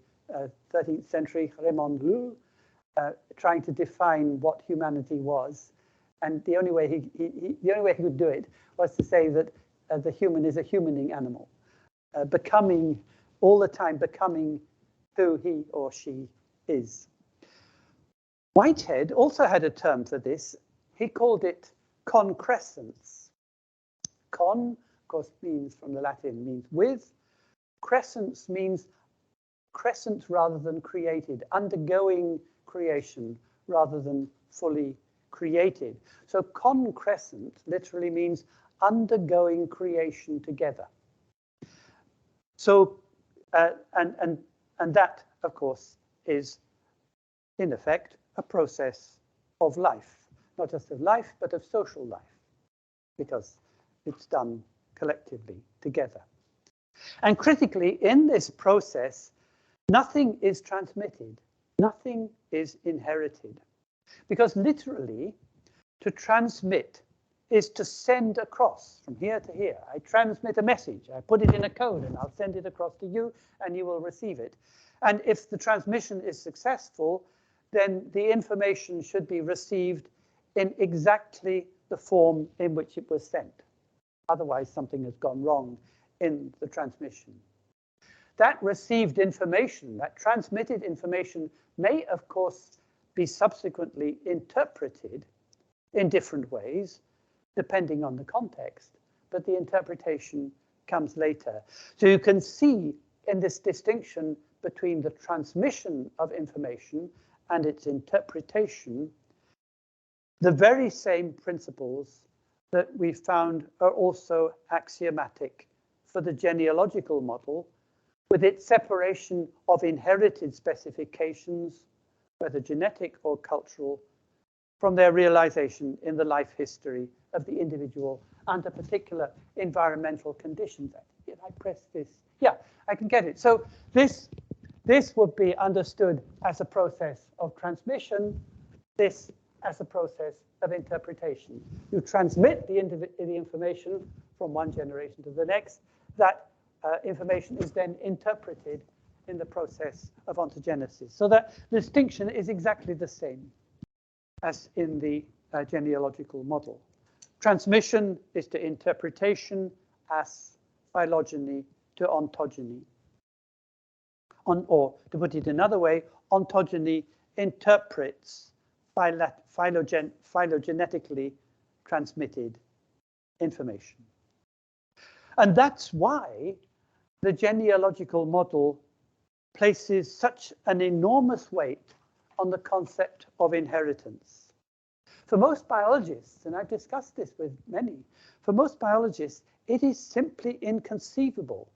13th century, Raymond Lull, trying to define what humanity was. And the only way he could do it was to say that the human is a humaning animal, becoming all the time, becoming who he or she is. Whitehead also had a term for this. He called it concrescence. Con, of course, means from the Latin, means with. Crescence means crescent rather than created, undergoing creation rather than fully created. So concrescent literally means undergoing creation together. So, and that, of course, is in effect a process of life, not just of life, but of social life, because it's done collectively together. And critically, in this process, nothing is transmitted, nothing is inherited, because literally, to transmit is to send across from here to here. I transmit a message, I put it in a code, and I'll send it across to you, and you will receive it. And if the transmission is successful, then the information should be received in exactly the form in which it was sent. Otherwise, something has gone wrong in the transmission. That received information, that transmitted information, may, of course, be subsequently interpreted in different ways, depending on the context, but the interpretation comes later. So you can see in this distinction between the transmission of information and its interpretation, the very same principles that we found are also axiomatic for the genealogical model, with its separation of inherited specifications, whether genetic or cultural, from their realization in the life history of the individual under particular environmental conditions. If I press this, yeah, I can get it. So this would be understood as a process of transmission, this as a process of interpretation. You transmit the information from one generation to the next. That information is then interpreted in the process of ontogenesis. So that the distinction is exactly the same as in the genealogical model. Transmission is to interpretation as phylogeny to ontogeny. Or to put it another way, ontogeny interprets phylogenetically transmitted information. And that's why the genealogical model places such an enormous weight on the concept of inheritance. For most biologists, and I've discussed this with many, for most biologists, it is simply inconceivable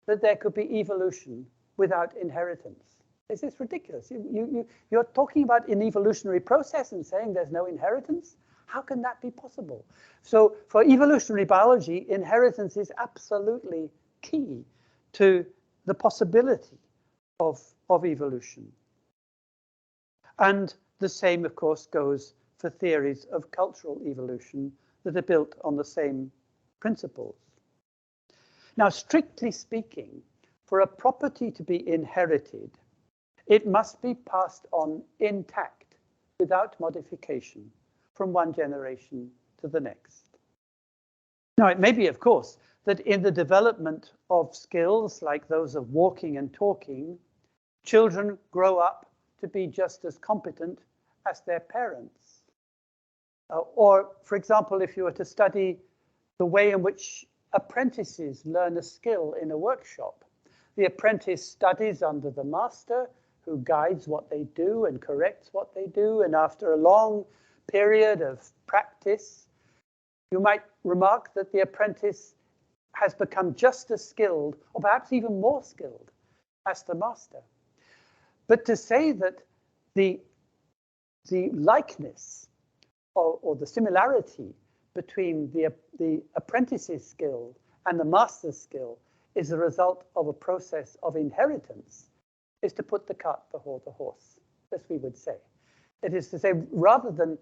that there could be evolution without inheritance. This is ridiculous. You're talking about an evolutionary process and saying there's no inheritance? How can that be possible? So for evolutionary biology, inheritance is absolutely key to the possibility of evolution. And the same, of course, goes for theories of cultural evolution that are built on the same principles. Now, strictly speaking, for a property to be inherited, it must be passed on intact, without modification, from one generation to the next. Now, it may be, of course, that in the development of skills like those of walking and talking, children grow up to be just as competent as their parents. Or, for example, if you were to study the way in which apprentices learn a skill in a workshop, the apprentice studies under the master, who guides what they do and corrects what they do. And after a long period of practice, you might remark that the apprentice has become just as skilled, or perhaps even more skilled, as the master. But to say that the likeness or the similarity between the apprentice's skill and the master's skill is a result of a process of inheritance is to put the cart before the horse, as we would say. It is to say, rather than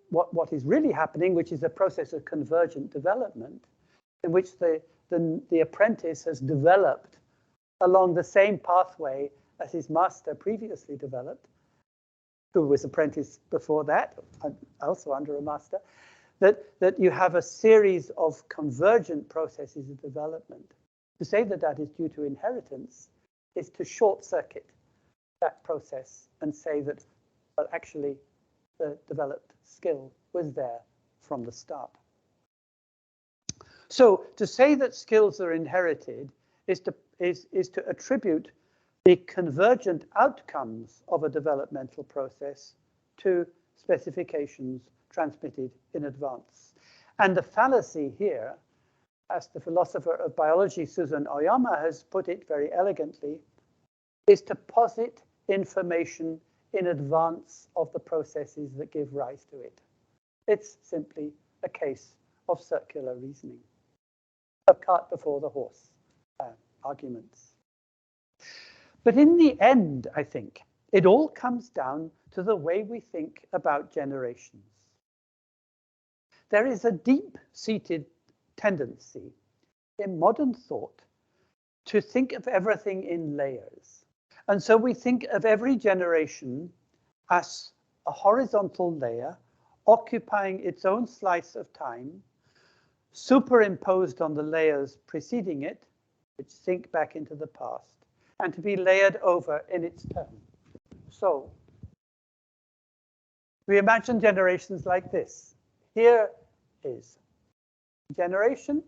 what is really happening, which is a process of convergent development, in which the apprentice has developed along the same pathway as his master previously developed, who was apprentice before that, also under a master, that you have a series of convergent processes of development. To say that that is due to inheritance is to short circuit that process and say that, well, actually, the developed skill was there from the start. So to say that skills are inherited is to attribute the convergent outcomes of a developmental process to specifications transmitted in advance. And the fallacy here, as the philosopher of biology Susan Oyama has put it very elegantly, is to posit information in advance of the processes that give rise to it. It's simply a case of circular reasoning, of cart before the horse arguments. But in the end, I think, it all comes down to the way we think about generations. There is a deep-seated tendency in modern thought to think of everything in layers. And so we think of every generation as a horizontal layer occupying its own slice of time, superimposed on the layers preceding it, which sink back into the past, and to be layered over in its turn. So we imagine generations like this. Here is generation,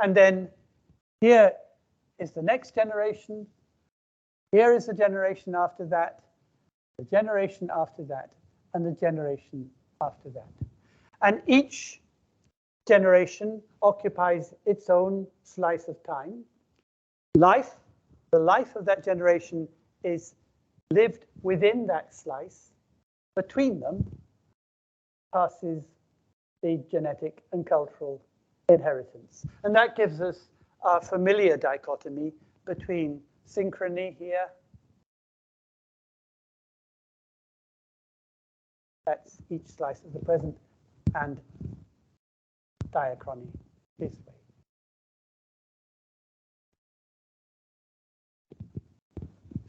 and then here is the next generation. Here is the generation after that, the generation after that, and the generation after that. And each generation occupies its own slice of time. The life of that generation is lived within that slice. Between them passes the genetic and cultural inheritance. And that gives us our familiar dichotomy between synchrony here, that's each slice of the present, and diachrony this way.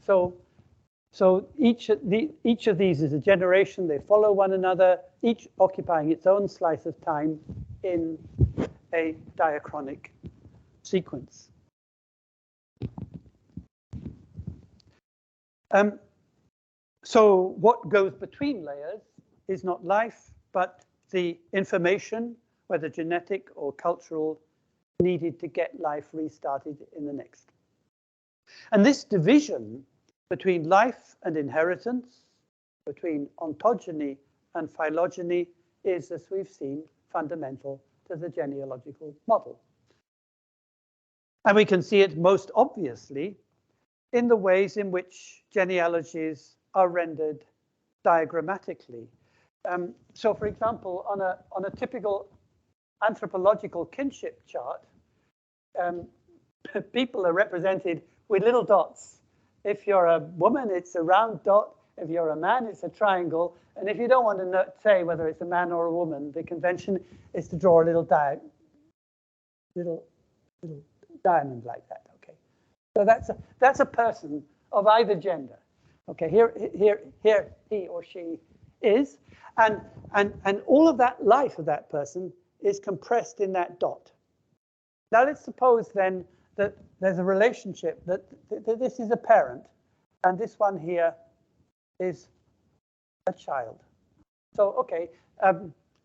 So each of these is a generation. They follow one another, each occupying its own slice of time in a diachronic sequence. So what goes between layers is not life, but the information, whether genetic or cultural, needed to get life restarted in the next. And this division between life and inheritance, between ontogeny and phylogeny, is, as we've seen, fundamental to the genealogical model. And we can see it most obviously in the ways in which genealogies are rendered diagrammatically. So, for example, on a typical anthropological kinship chart, people are represented with little dots. If you're a woman, it's a round dot. If you're a man, it's a triangle. And if you don't want to say whether it's a man or a woman, the convention is to draw a little diamond like that. Okay, so that's a person of either gender. Okay, here he or she is, and all of that life of that person is compressed in that dot. Now let's suppose then that there's a relationship that this is a parent, and this one here is a child. So okay,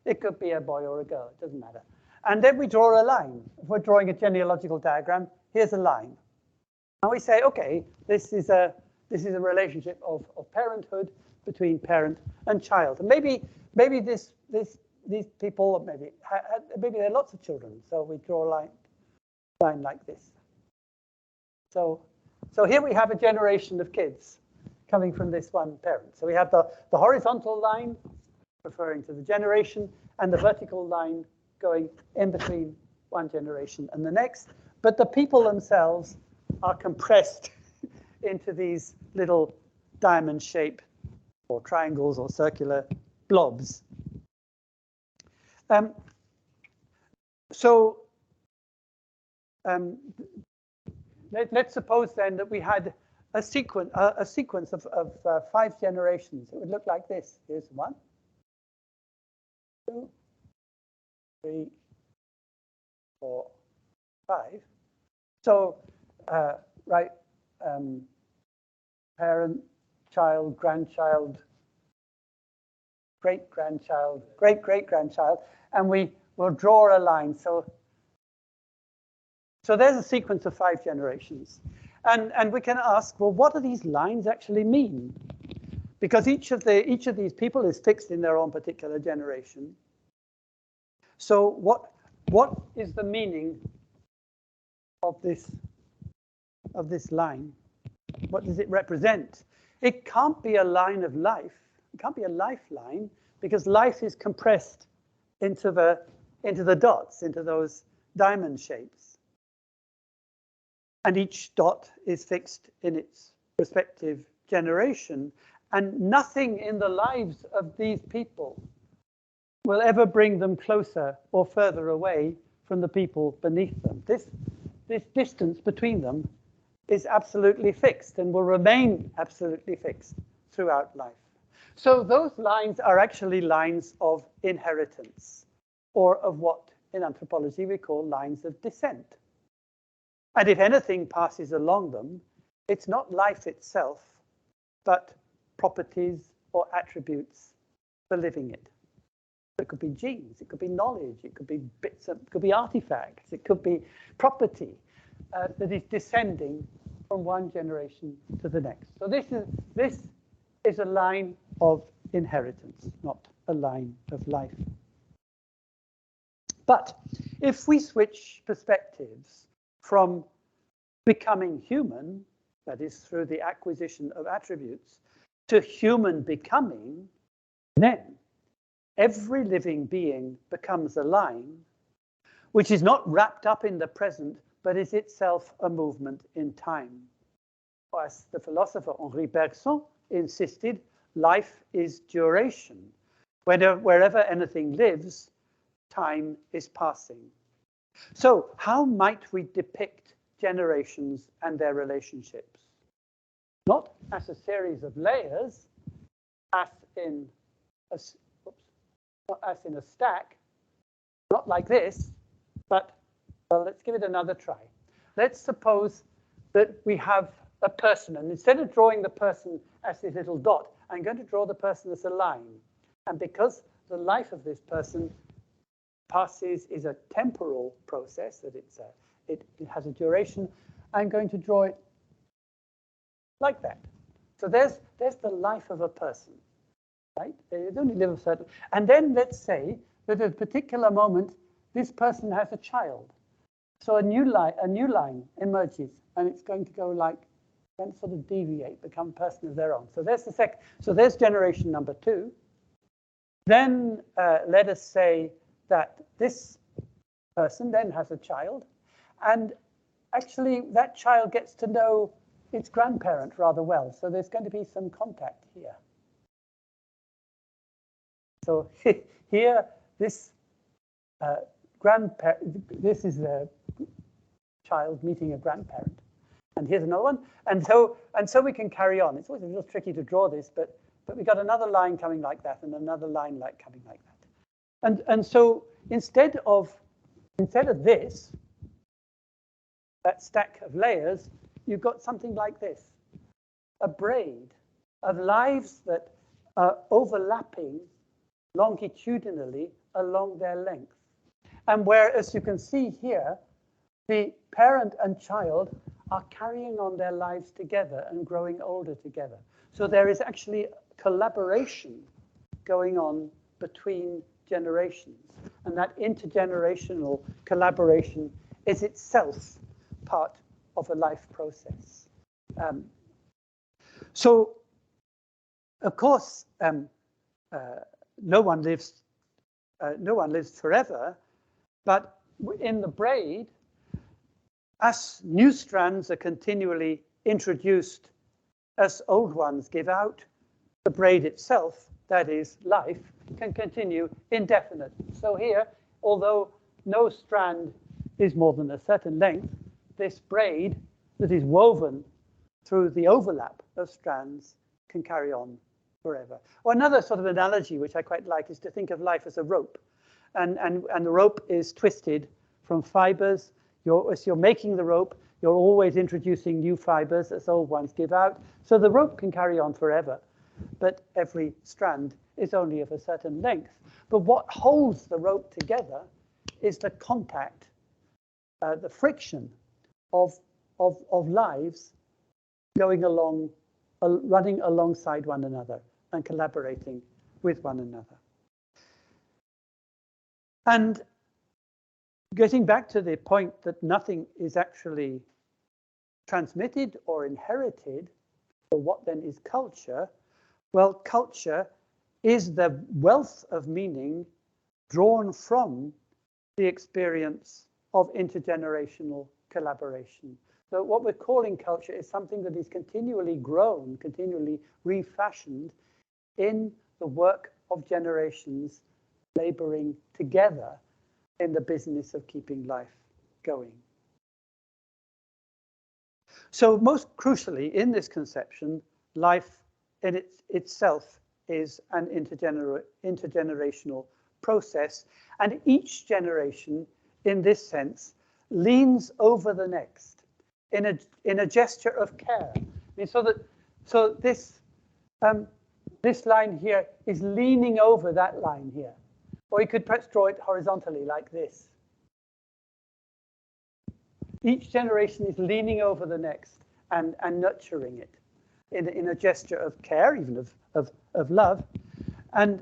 it could be a boy or a girl, it doesn't matter. And then we draw a line. If we're drawing a genealogical diagram, here's a line. And we say, okay, this is a relationship of parenthood between parent and child. And maybe these people, maybe there are lots of children. So we draw a line like this. So here we have a generation of kids coming from this one parent. So we have the horizontal line referring to the generation and the vertical line going in between one generation and the next. But the people themselves are compressed into these little diamond shape or triangles or circular blobs. Let's suppose then that we had a sequence of 5 generations. It would look like this. Here's 1, 2, 3, 4, 5. So, parent, child, grandchild, great-grandchild, great-great-grandchild, and we will draw a line. So there's a sequence of 5 generations. And we can ask, well, what do these lines actually mean? Because each of these people is fixed in their own particular generation. So what is the meaning of this line? What does it represent? It can't be a line of life. It can't be a lifeline because life is compressed into the dots, into those diamond shapes. And each dot is fixed in its respective generation. And nothing in the lives of these people will ever bring them closer or further away from the people beneath them. This distance between them is absolutely fixed and will remain absolutely fixed throughout life. So those lines are actually lines of inheritance, or of what in anthropology we call lines of descent. And if anything passes along them, it's not life itself, but properties or attributes for living it. It could be genes, it could be knowledge, it could be it could be artifacts, it could be property that is descending from one generation to the next. So this is a line of inheritance, not a line of life. But if we switch perspectives from becoming human, that is through the acquisition of attributes, to human becoming, then every living being becomes a line, which is not wrapped up in the present, but is itself a movement in time. As the philosopher Henri Bergson insisted, life is duration. Wherever anything lives, time is passing. So how might we depict generations and their relationships? not as a series of layers, as in a, not as in a stack, not like this, but, well, let's give it another try. Let's suppose that we have a person, and instead of drawing the person as this little dot, I'm going to draw the person as a line. And because the life of this person is a temporal process, that it has a duration, I'm going to draw it like that. So there's the life of a person, right? They only live a certain, and then let's say that at a particular moment, this person has a child. So a new line emerges, and it's going to go like, then sort of deviate, become a person of their own. So there's the second. So there's generation number 2. Then let us say that this person then has a child, and actually that child gets to know its grandparent rather well. So there's going to be some contact here. So here, this this is a child meeting a grandparent. And here's another one. And so we can carry on. It's always a little tricky to draw this, but we got another line coming like that and another line coming like that. And so instead of this, that stack of layers, you've got something like this, a braid of lives that are overlapping longitudinally along their length. And where, as you can see here, the parent and child are carrying on their lives together and growing older together. So there is actually collaboration going on between generations. And that intergenerational collaboration is itself part of a life process. So, of course, no one lives forever, but in the braid, as new strands are continually introduced, as old ones give out, the braid itself, that is life, can continue indefinite. So here, although no strand is more than a certain length, this braid that is woven through the overlap of strands can carry on forever. Or another sort of analogy, which I quite like, is to think of life as a rope. And the rope is twisted from fibers. As you're making the rope, you're always introducing new fibers as old ones give out. So the rope can carry on forever, but every strand is only of a certain length. But what holds the rope together is the contact, the friction of lives going along, running alongside one another and collaborating with one another. And getting back to the point that nothing is actually transmitted or inherited, so what then is culture? Well, culture is the wealth of meaning drawn from the experience of intergenerational collaboration. So what we're calling culture is something that is continually grown, continually refashioned in the work of generations laboring together in the business of keeping life going. So most crucially in this conception, life in itself is an intergenerational process, and each generation in this sense leans over the next in a gesture of care. I mean, so this line here is leaning over that line here. Or you could perhaps draw it horizontally like this. Each generation is leaning over the next and nurturing it in a gesture of care, even of love. And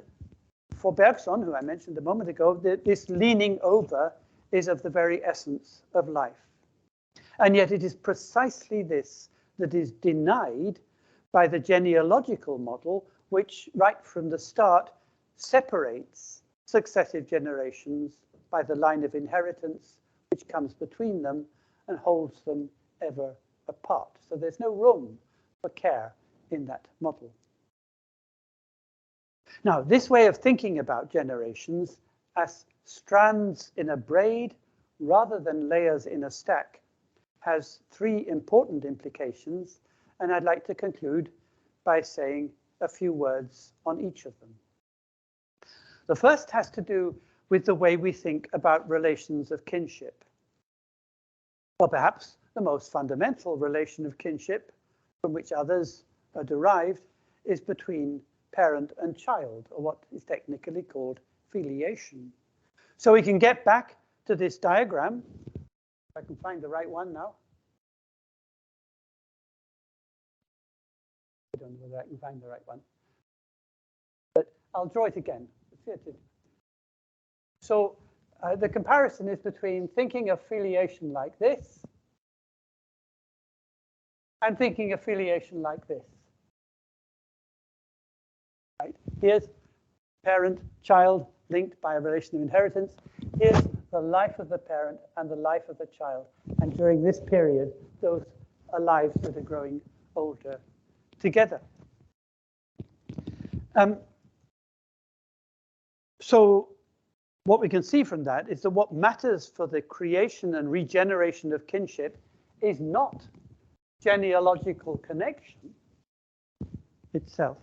for Bergson, who I mentioned a moment ago, this leaning over is of the very essence of life. And yet it is precisely this that is denied by the genealogical model, which right from the start separates successive generations by the line of inheritance, which comes between them and holds them ever apart. So there's no room for care in that model. Now, this way of thinking about generations as strands in a braid rather than layers in a stack has three important implications. and I'd like to conclude by saying a few words on each of them. The first has to do with the way we think about relations of kinship. Or perhaps the most fundamental relation of kinship from which others are derived is between parent and child, or what is technically called filiation. So we can get back to this diagram. If I can find the right one now. I don't know whether I can find the right one. But I'll draw it again. So the comparison is between thinking of filiation like this and thinking of filiation like this. Right? Here's parent, child linked by a relation of inheritance. Here's the life of the parent and the life of the child. And during this period, those are lives that are growing older together. So what we can see from that is that what matters for the creation and regeneration of kinship is not genealogical connection itself,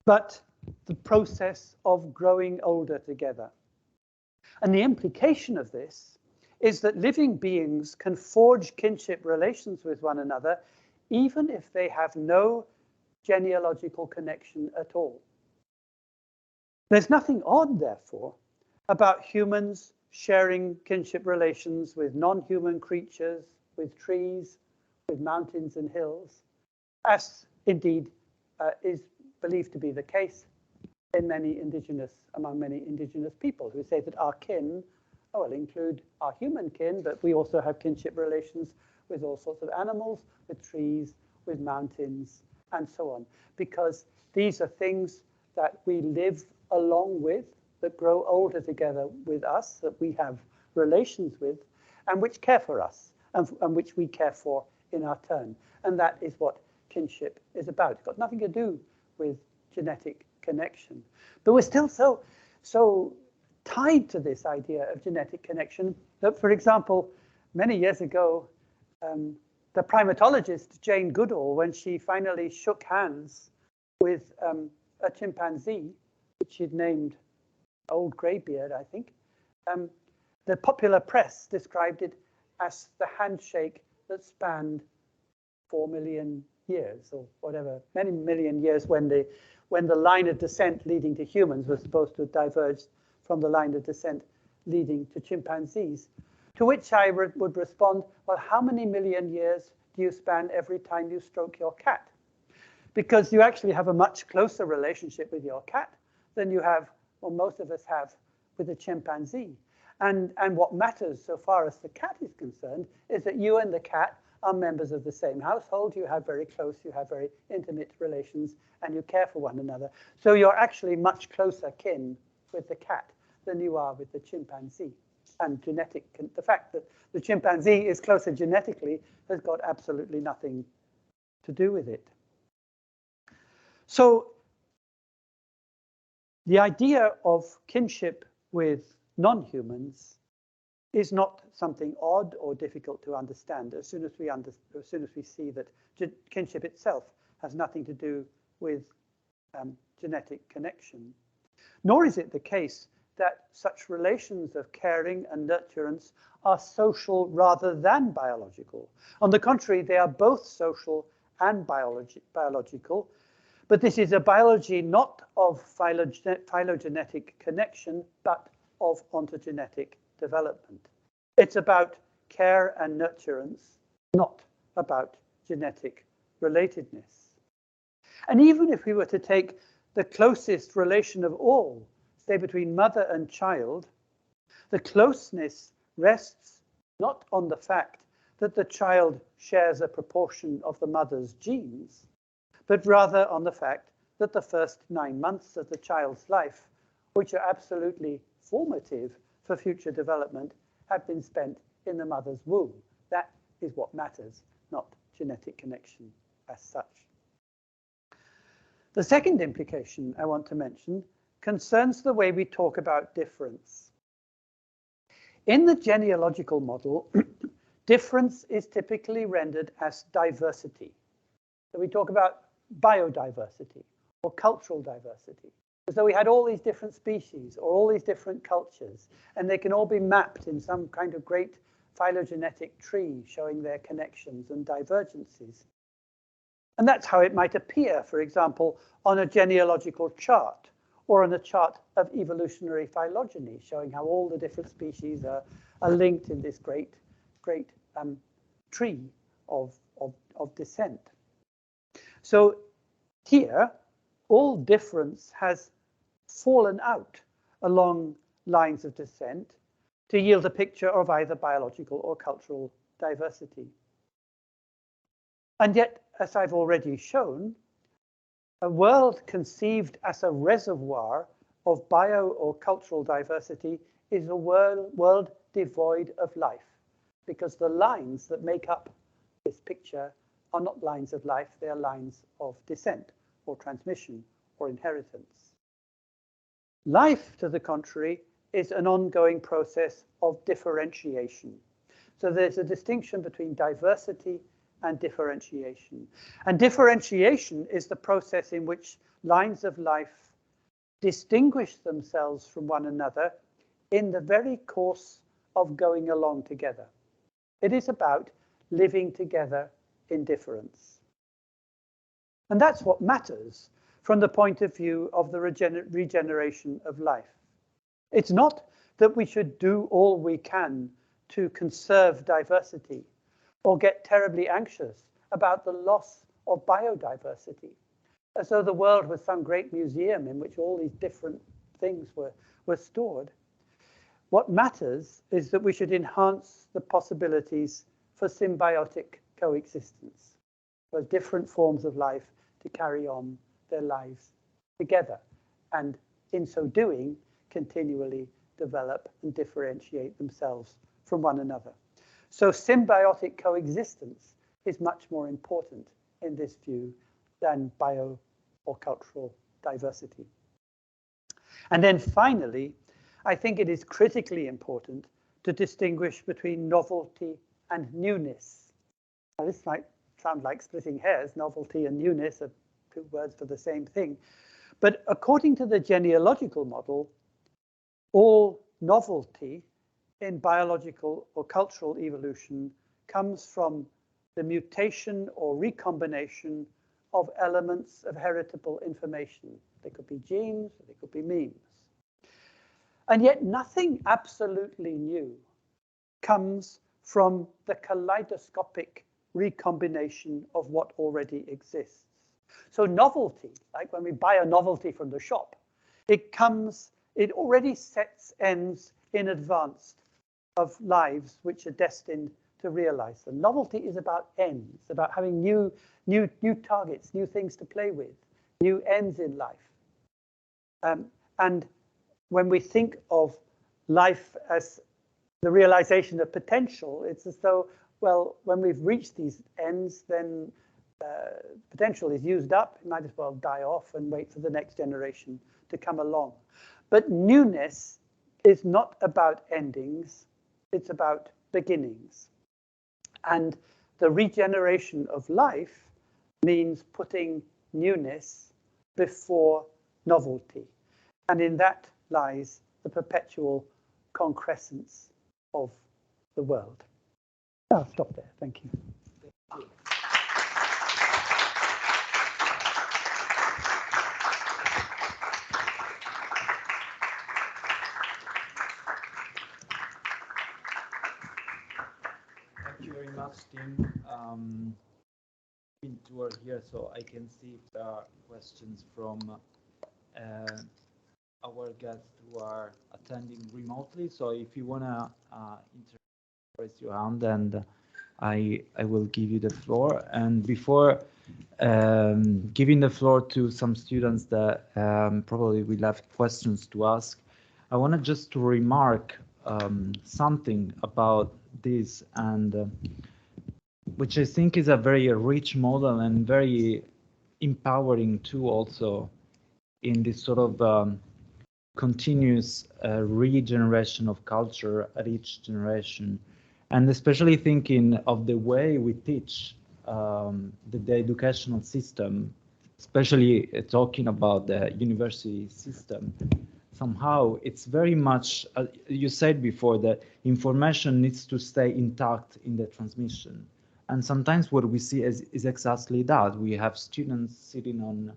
but the process of growing older together. And the implication of this is that living beings can forge kinship relations with one another even if they have no genealogical connection at all. There's nothing odd, therefore, about humans sharing kinship relations with non-human creatures, with trees, with mountains and hills, as indeed is believed to be the case in among many indigenous people who say that our kin will include our human kin, but we also have kinship relations with all sorts of animals, with trees, with mountains, and so on, because these are things that we live along with, that grow older together with us, that we have relations with, and which care for us, and which we care for in our turn. And that is what kinship is about. It's got nothing to do with genetic connection. But we're still so tied to this idea of genetic connection that, for example, many years ago, the primatologist Jane Goodall, when she finally shook hands with a chimpanzee, which she'd named Old Greybeard, I think, the popular press described it as the handshake that spanned 4 million years, or whatever, many million years, when the line of descent leading to humans was supposed to have diverged from the line of descent leading to chimpanzees. To which I would respond, well, how many million years do you span every time you stroke your cat? Because you actually have a much closer relationship with your cat than you have, or most of us have, with a chimpanzee. And what matters so far as the cat is concerned is that you and the cat are members of the same household. You have very close, you have very intimate relations, and you care for one another. So you're actually much closer kin with the cat than you are with the chimpanzee. And the fact that the chimpanzee is closer genetically has got absolutely nothing to do with it. So the idea of kinship with non-humans is not something odd or difficult to understand as soon as we see that kinship itself has nothing to do with genetic connection. Nor is it the case that such relations of caring and nurturance are social rather than biological. On the contrary, they are both social and biological, but this is a biology not of phylogenetic connection, but of ontogenetic development. It's about care and nurturance, not about genetic relatedness. And even if we were to take the closest relation of all, say between mother and child, the closeness rests not on the fact that the child shares a proportion of the mother's genes, but rather on the fact that the first 9 months of the child's life, which are absolutely formative for future development, have been spent in the mother's womb. That is what matters, not genetic connection as such. The second implication I want to mention concerns the way we talk about difference. In the genealogical model, difference is typically rendered as diversity. that we talk about biodiversity or cultural diversity, as though we had all these different species or all these different cultures, and they can all be mapped in some kind of great phylogenetic tree showing their connections and divergences. And that's how it might appear, for example, on a genealogical chart or on a chart of evolutionary phylogeny, showing how all the different species are linked in this great tree of descent. So here, all difference has fallen out along lines of descent to yield a picture of either biological or cultural diversity. And yet, as I've already shown, a world conceived as a reservoir of bio or cultural diversity is a world devoid of life, because the lines that make up this picture are not lines of life, they are lines of descent or transmission or inheritance. Life, to the contrary, is an ongoing process of differentiation. So there's a distinction between diversity and differentiation. And differentiation is the process in which lines of life distinguish themselves from one another in the very course of going along together. It is about living together in difference. And that's what matters from the point of view of the regeneration of life. It's not that we should do all we can to conserve diversity or get terribly anxious about the loss of biodiversity, as though the world was some great museum in which all these different things were stored. What matters is that we should enhance the possibilities for symbiotic coexistence, for different forms of life to carry on their lives together, and in so doing, continually develop and differentiate themselves from one another. So symbiotic coexistence is much more important in this view than bio or cultural diversity. And then finally, I think it is critically important to distinguish between novelty and newness. Now, this might sound like splitting hairs. Novelty and newness are two words for the same thing. But according to the genealogical model, all novelty in biological or cultural evolution comes from the mutation or recombination of elements of heritable information. They could be genes, or they could be memes. And yet nothing absolutely new comes from the kaleidoscopic recombination of what already exists. So novelty, like when we buy a novelty from the shop, it already sets ends in advance of lives which are destined to realize them. Novelty is about ends, about having new targets, new things to play with, new ends in life. And when we think of life as the realization of potential, it's as though, well, when we've reached these ends, then potential is used up. It might as well die off and wait for the next generation to come along. But newness is not about endings, it's about beginnings. And the regeneration of life means putting newness before novelty. And in that lies the perpetual concrescence of the world. I'll stop there. Thank you. Thank you very much, Tim. Toward here, so I can see if there are questions from our guests who are attending remotely. So if you want to raise your hand, and I will give you the floor. And before giving the floor to some students that probably will have questions to ask, I wanted just to remark something about this, and which I think is a very rich model and very empowering too, also in this sort of continuous regeneration of culture at each generation. And especially thinking of the way we teach the educational system, especially talking about the university system, somehow it's very much, you said before, that information needs to stay intact in the transmission. And sometimes what we see is exactly that. We have students sitting on,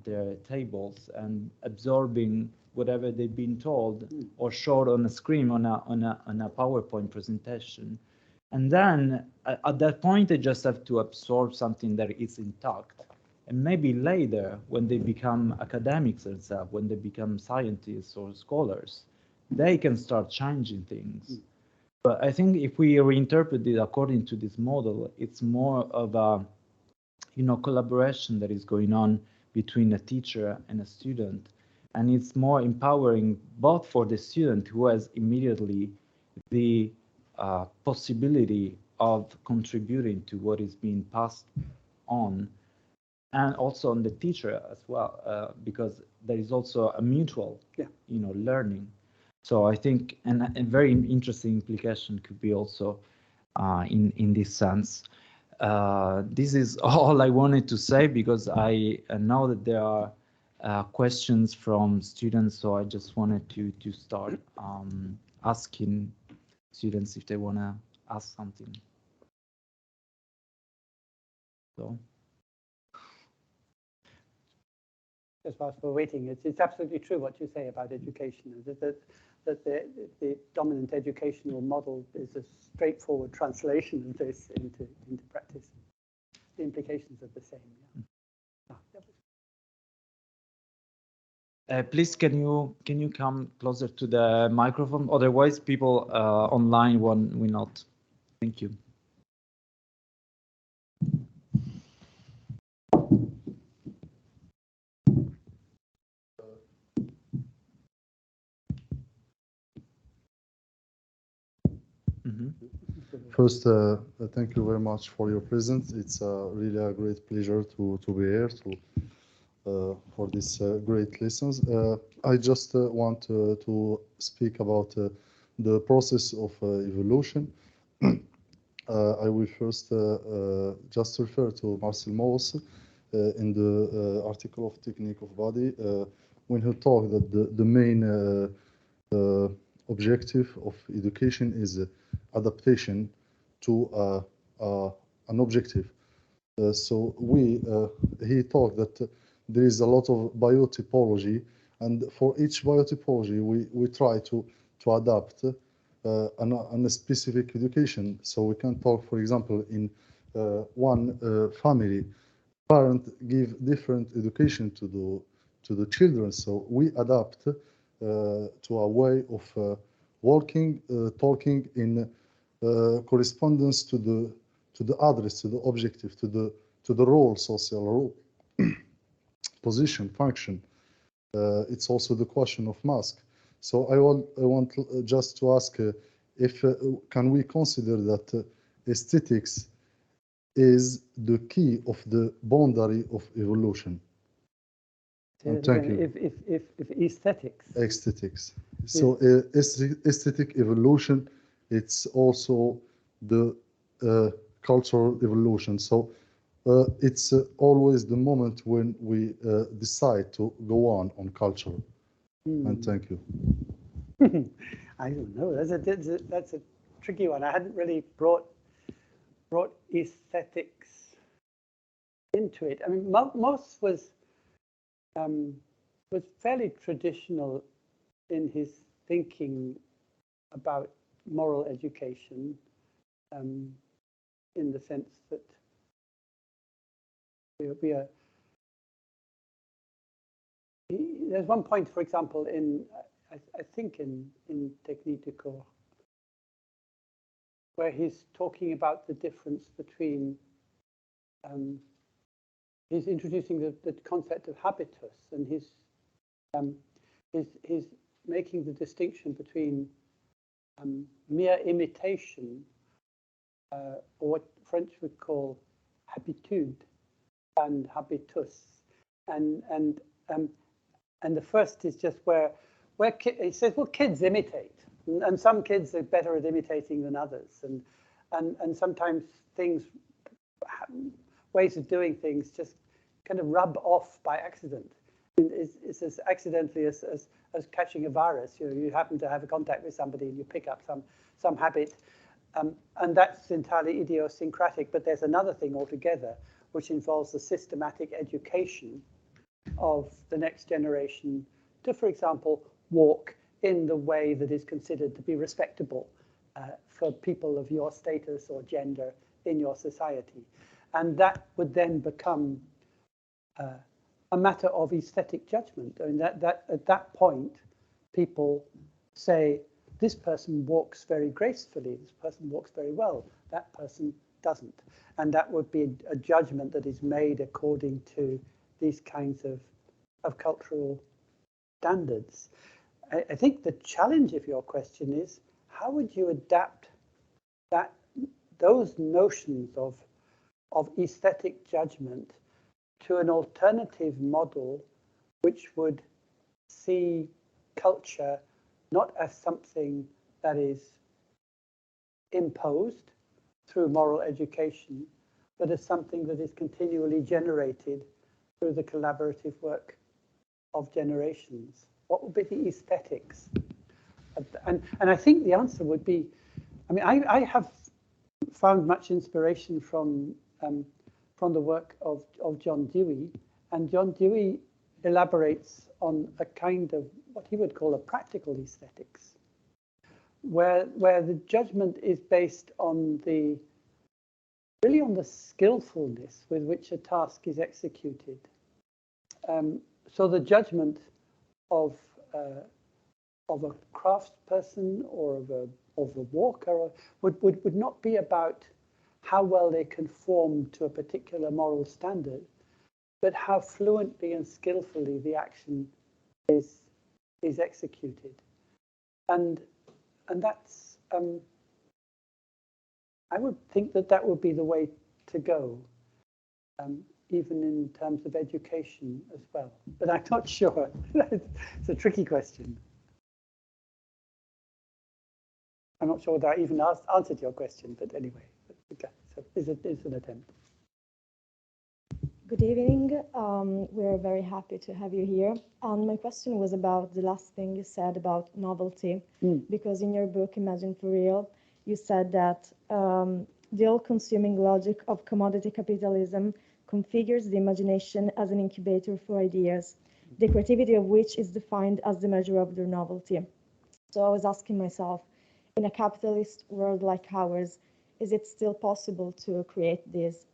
their tables and absorbing whatever they've been told or showed on a screen on a PowerPoint presentation. And then at that point, they just have to absorb something that is intact. And maybe later, when they become academics themselves, when they become scientists or scholars, they can start changing things. But I think if we reinterpret it according to this model, it's more of a, collaboration that is going on between a teacher and a student. And it's more empowering both for the student, who has immediately the possibility of contributing to what is being passed on, and also on the teacher as well, because there is also a mutual, learning. So I think, and a very interesting implication could be also in this sense. This is all I wanted to say, because I know that there are questions from students, so I just wanted to start asking students if they want to ask something. So. Just whilst we're waiting, it's absolutely true what you say about education, that the dominant educational model is a straightforward translation of this into practice. The implications are the same. Yeah. Please, can you come closer to the microphone? Otherwise, people online will not. Thank you. First, thank you very much for your presence. It's really a great pleasure to be here for these great lessons. I just want to speak about the process of evolution. I will first just refer to Marcel Mauss in the article of Technique of Body, when he talked that the main objective of education is adaptation to an objective. So he talked that there is a lot of biotypology, and for each biotypology we try to adapt a specific education. So we can talk, for example, in one family, parents give different education to the children. So we adapt to a way of working, talking in correspondence to the address, to the objective, to the role, social role, position, function. It's also the question of mask. So I want just to ask if can we consider that aesthetics is the key of the boundary of evolution? Thank you. If aesthetics. Aesthetics. So aesthetic evolution, it's also the cultural evolution. So it's always the moment when we decide to go on culture. And thank you. I don't know. That's a tricky one. I hadn't really brought aesthetics into it. I mean, Mauss was fairly traditional in his thinking about moral education, in the sense that we are. There's one point, for example, I think in Technique du Corps, where he's talking about the difference between, he's introducing the concept of habitus, and he's making the distinction between mere imitation, or what French would call habitude, and habitus, and the first is just where he says, well, kids imitate, and some kids are better at imitating than others, and sometimes ways of doing things just kind of rub off by accident. It's as accidentally as catching a virus. You happen to have a contact with somebody and you pick up some habit, and that's entirely idiosyncratic. But there's another thing altogether, which involves the systematic education of the next generation to, for example, walk in the way that is considered to be respectable for people of your status or gender in your society. And that would then become a matter of aesthetic judgment. I mean, that at that point, people say, this person walks very gracefully, this person walks very well, that person doesn't. And that would be a judgment that is made according to these kinds of cultural standards. I think the challenge of your question is, how would you adapt those notions of aesthetic judgment to an alternative model which would see culture not as something that is imposed through moral education, but as something that is continually generated through the collaborative work of generations? What would be the aesthetics? And I think the answer would be, I mean, I have found much inspiration from the work of John Dewey, and John Dewey elaborates on a kind of what he would call a practical aesthetics, where the judgment is based on really on the skillfulness with which a task is executed. So the judgment of a craftsperson or of a walker would not be about how well they conform to a particular moral standard, but how fluently and skillfully the action is executed. And that's I would think that would be the way to go, even in terms of education as well. But I'm not sure. It's a tricky question. I'm not sure that I even answered your question, but anyway, okay, so it's an attempt. Good evening. We're very happy to have you here. And my question was about the last thing you said about novelty, because in your book, Imagine for Real, you said that the all-consuming logic of commodity capitalism configures the imagination as an incubator for ideas, the creativity of which is defined as the measure of their novelty. So I was asking myself, in a capitalist world like ours, is it still possible to create this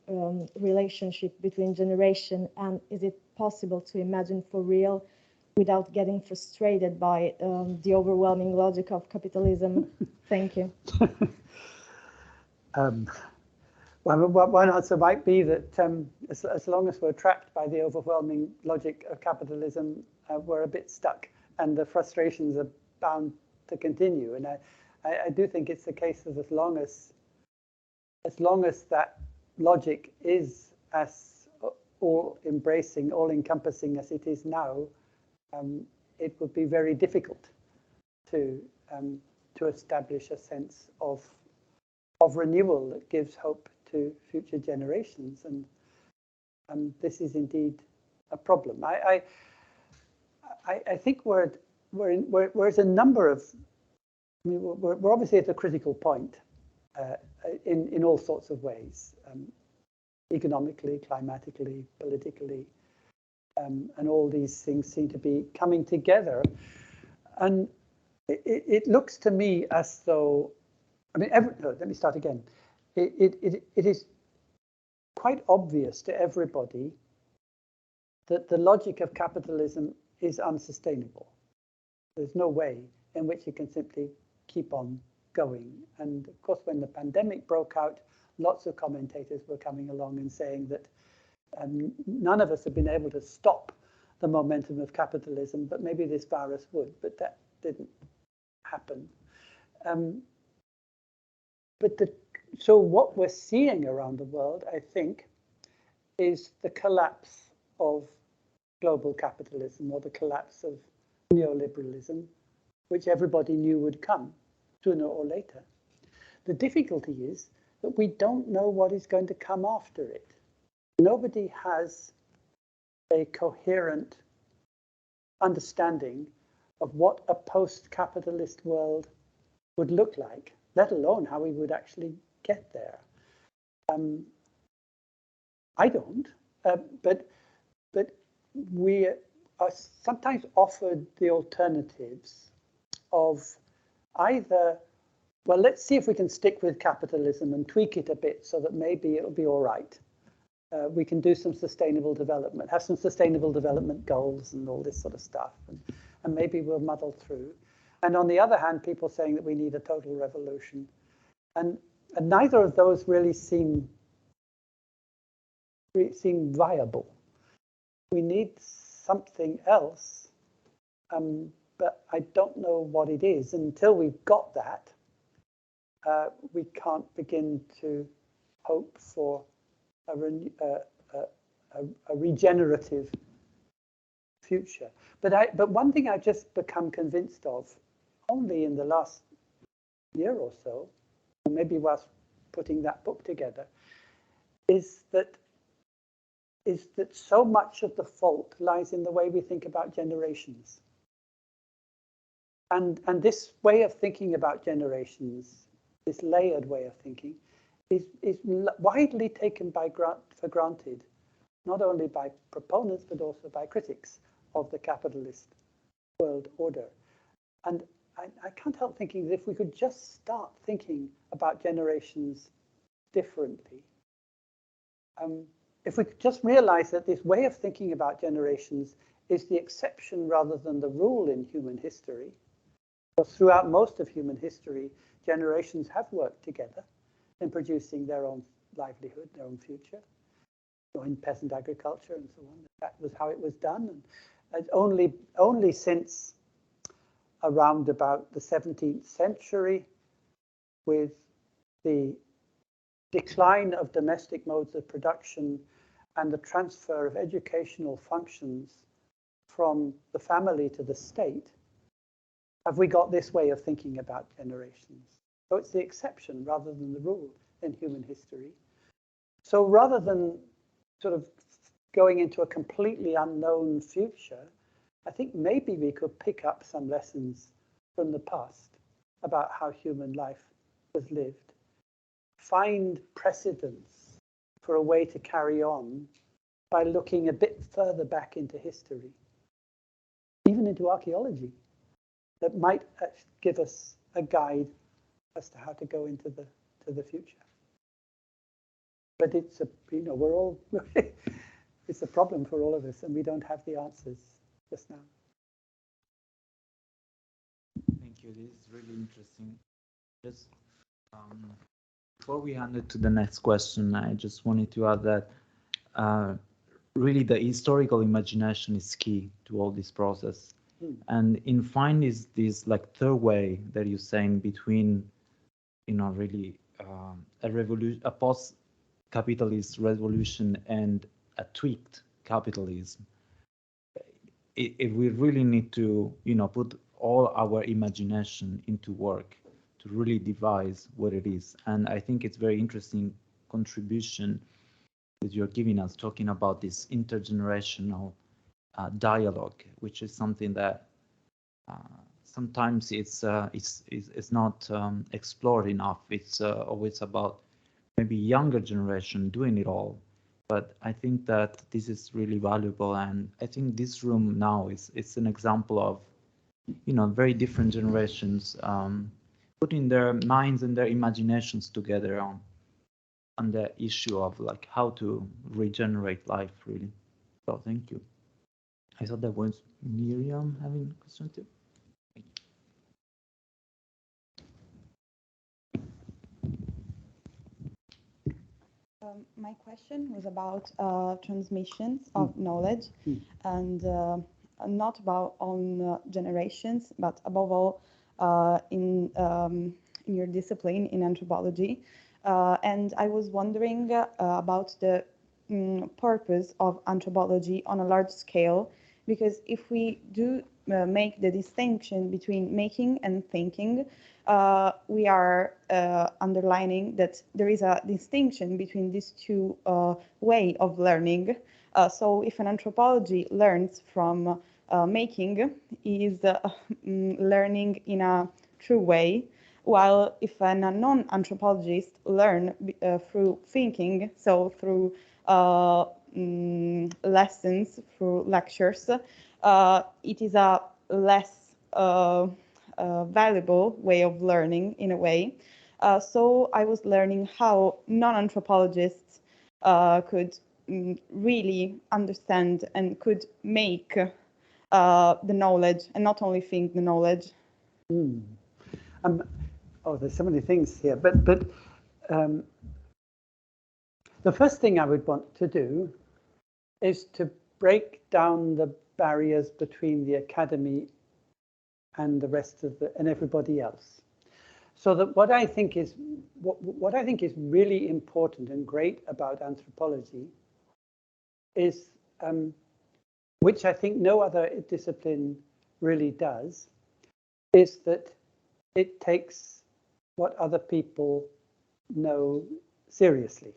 relationship between generation, and is it possible to imagine for real without getting frustrated by the overwhelming logic of capitalism? Thank you. Well, one answer might be that as long as we're trapped by the overwhelming logic of capitalism, we're a bit stuck, and the frustrations are bound to continue. And I do think it's the case that as long as that logic is as all-embracing, all-encompassing as it is now, it would be very difficult to establish a sense of renewal that gives hope to future generations, and this is indeed a problem. I think we're a number of. I mean, we're obviously at a critical point in all sorts of ways, economically, climatically, politically, and all these things seem to be coming together. And it looks to me as though, I mean, no, let me start again. It is quite obvious to everybody that the logic of capitalism is unsustainable. There's no way in which you can simply keep on going. And of course, when the pandemic broke out, lots of commentators were coming along and saying that none of us have been able to stop the momentum of capitalism, but maybe this virus would, but that didn't happen. So what we're seeing around the world, I think, is the collapse of global capitalism, or the collapse of neoliberalism, which everybody knew would come sooner or later. The difficulty is but we don't know what is going to come after it. Nobody has a coherent understanding of what a post-capitalist world would look like, let alone how we would actually get there. I don't, but we are sometimes offered the alternatives of either, well, let's see if we can stick with capitalism and tweak it a bit so that maybe it'll be all right. We can do some sustainable development, have some sustainable development goals and all this sort of stuff, and maybe we'll muddle through. And on the other hand, people saying that we need a total revolution. And neither of those really seem viable. We need something else, but I don't know what it is. Until we've got that, we can't begin to hope for a regenerative future. But one thing I've just become convinced of, only in the last year or so, or maybe whilst putting that book together, is that so much of the fault lies in the way we think about generations. And this way of thinking about generations, this layered way of thinking, is widely taken for granted, not only by proponents, but also by critics of the capitalist world order. And I can't help thinking that if we could just start thinking about generations differently, if we could just realize that this way of thinking about generations is the exception rather than the rule in human history, because throughout most of human history, generations have worked together in producing their own livelihood, their own future, or in peasant agriculture and so on. That was how it was done. And only since around about the 17th century, with the decline of domestic modes of production and the transfer of educational functions from the family to the state, have we got this way of thinking about generations. So it's the exception rather than the rule in human history. So rather than sort of going into a completely unknown future, I think maybe we could pick up some lessons from the past about how human life was lived, find precedents for a way to carry on by looking a bit further back into history, even into archaeology, that might give us a guide as to how to go into the future. But it's we're all it's a problem for all of us, and we don't have the answers just now. Thank you. This is really interesting. Just before we hand it to the next question, I just wanted to add that really the historical imagination is key to all this process. And in fine is this like third way that you're saying between, really a post-capitalist revolution and a tweaked capitalism. We really need to, put all our imagination into work to really devise what it is. And I think it's very interesting contribution that you're giving us, talking about this intergenerational dialogue, which is something that sometimes it's not explored enough. It's always about maybe younger generation doing it all. But I think that this is really valuable, and I think this room now it's an example of, very different generations putting their minds and their imaginations together on the issue of like how to regenerate life, really. So thank you. I thought that was Miriam having a question too. My question was about transmissions of knowledge, and not about on generations, but above all in your discipline in anthropology. And I was wondering about the purpose of anthropology on a large scale, because if we do make the distinction between making and thinking, we are underlining that there is a distinction between these two ways of learning. So if an anthropology learns from making, is learning in a true way, while if a non-anthropologist learn through thinking, so through lessons, through lectures, it is a less valuable way of learning in a way. So I was learning how non-anthropologists could really understand and could make the knowledge and not only think the knowledge. Oh, there's so many things here, but the first thing I would want to do is to break down the barriers between the academy and the rest of and everybody else. So that what I think is really important and great about anthropology is, which I think no other discipline really does, is that it takes what other people know seriously.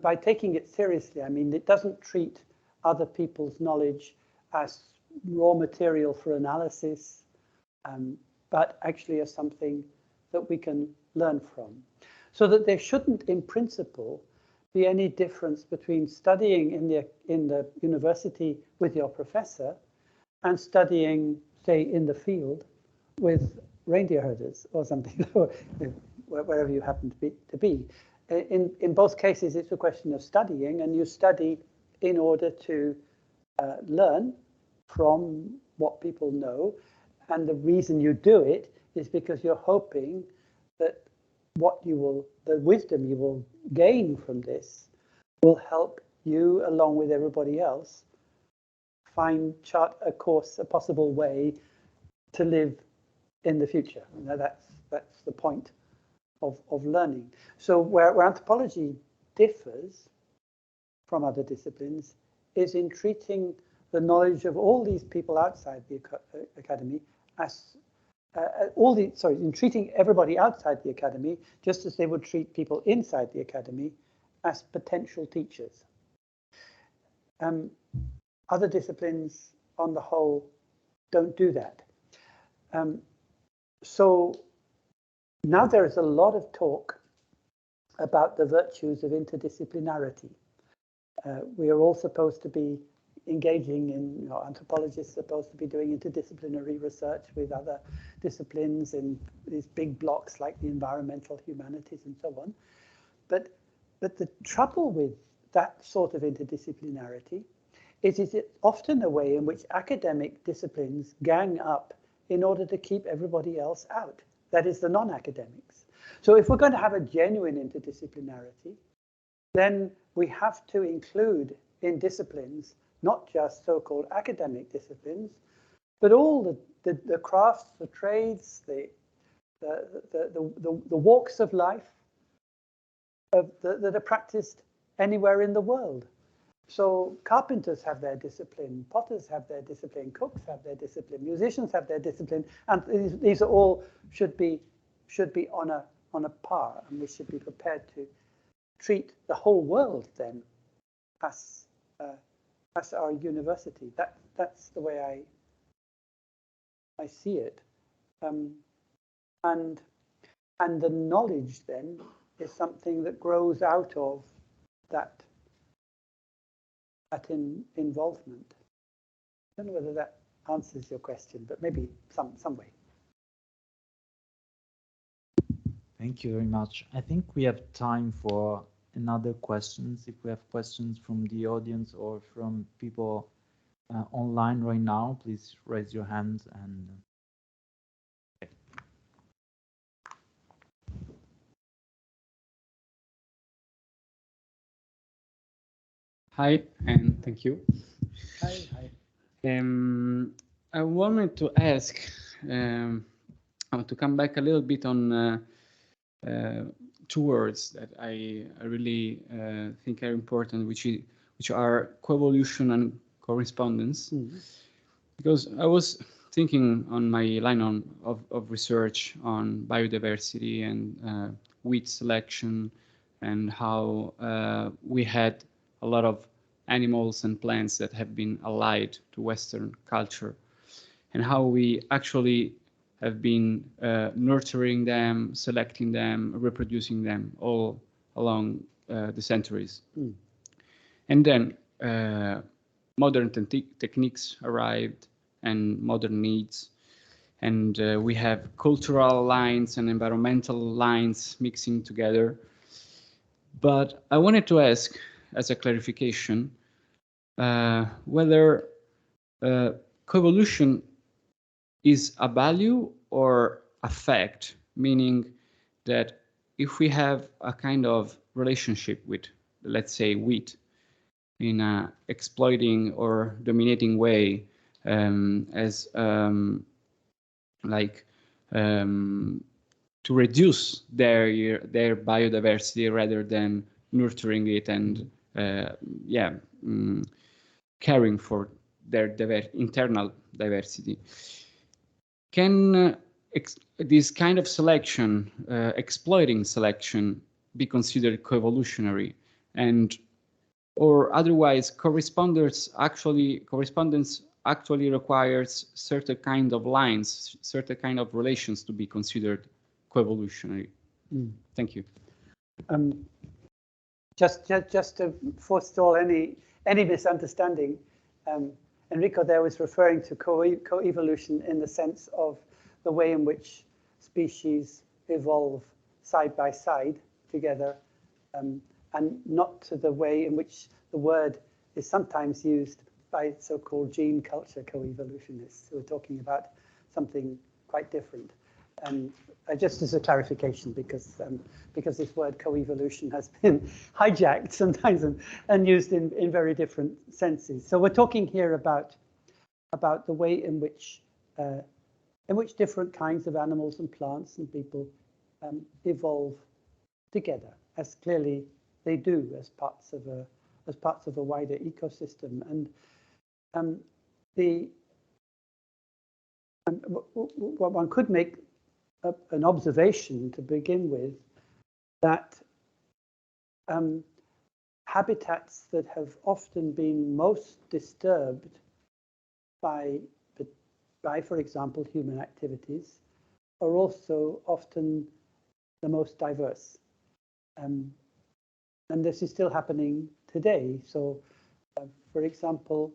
By taking it seriously, I mean it doesn't treat other people's knowledge as raw material for analysis, but actually as something that we can learn from. So that there shouldn't, in principle, be any difference between studying in the university with your professor and studying, say, in the field with reindeer herders or something, wherever you happen to be. In both cases, it's a question of studying, and you study in order to learn from what people know. And the reason you do it is because you're hoping that the wisdom you will gain from this will help you, along with everybody else, chart a course, a possible way to live in the future. Now that's the point of learning. So where anthropology differs from other disciplines is in treating the knowledge of all these people outside the academy as in treating everybody outside the academy just as they would treat people inside the academy as potential teachers. Other disciplines, on the whole, don't do that. So now there is a lot of talk about the virtues of interdisciplinarity. We are all supposed to be engaging in, anthropologists are supposed to be doing interdisciplinary research with other disciplines in these big blocks like the environmental humanities and so on. But the trouble with that sort of interdisciplinarity is it's often a way in which academic disciplines gang up in order to keep everybody else out. That is, the non-academics. So if we're going to have a genuine interdisciplinarity, then we have to include in disciplines not just so-called academic disciplines, but all the crafts, the trades, the walks of life that are practiced anywhere in the world. So carpenters have their discipline, potters have their discipline, cooks have their discipline, musicians have their discipline, and these are all should be on a par, and we should be prepared to treat the whole world then as our university. That's the way I see it, and the knowledge then is something that grows out of that involvement. I don't know whether that answers your question, but maybe some way. Thank you very much. I think we have time for another questions. If we have questions from the audience or from people online right now, please raise your hands and. Okay. Hi, and thank you. Hi. I wanted to ask, to come back a little bit on two words that I really think are important, which are coevolution and correspondence. because I was thinking on my line of research on biodiversity and wheat selection, and how we had a lot of animals and plants that have been allied to Western culture, and how we actually have been nurturing them, selecting them, reproducing them all along the centuries. Mm. And then modern techniques arrived and modern needs. And we have cultural lines and environmental lines mixing together. But I wanted to ask, as a clarification, whether coevolution is a value or a fact, meaning that if we have a kind of relationship with, let's say, wheat, in a exploiting or dominating way, as to reduce their biodiversity rather than nurturing it and caring for their internal diversity. Can this kind of selection, exploiting selection, be considered coevolutionary? And or otherwise, correspondence actually requires certain kind of lines, certain kind of relations to be considered coevolutionary. Mm. Thank you. Just to forestall any misunderstanding, Enrico there was referring to coevolution in the sense of the way in which species evolve side by side together, and not to the way in which the word is sometimes used by so-called gene culture coevolutionists who are talking about something quite different. Just as a clarification, because this word coevolution has been hijacked sometimes and used in very different senses. So we're talking here about the way in which different kinds of animals and plants and people evolve together, as clearly they do as parts of a wider ecosystem. And one could make an observation to begin with, that habitats that have often been most disturbed by, for example, human activities, are also often the most diverse. And this is still happening today. So, for example,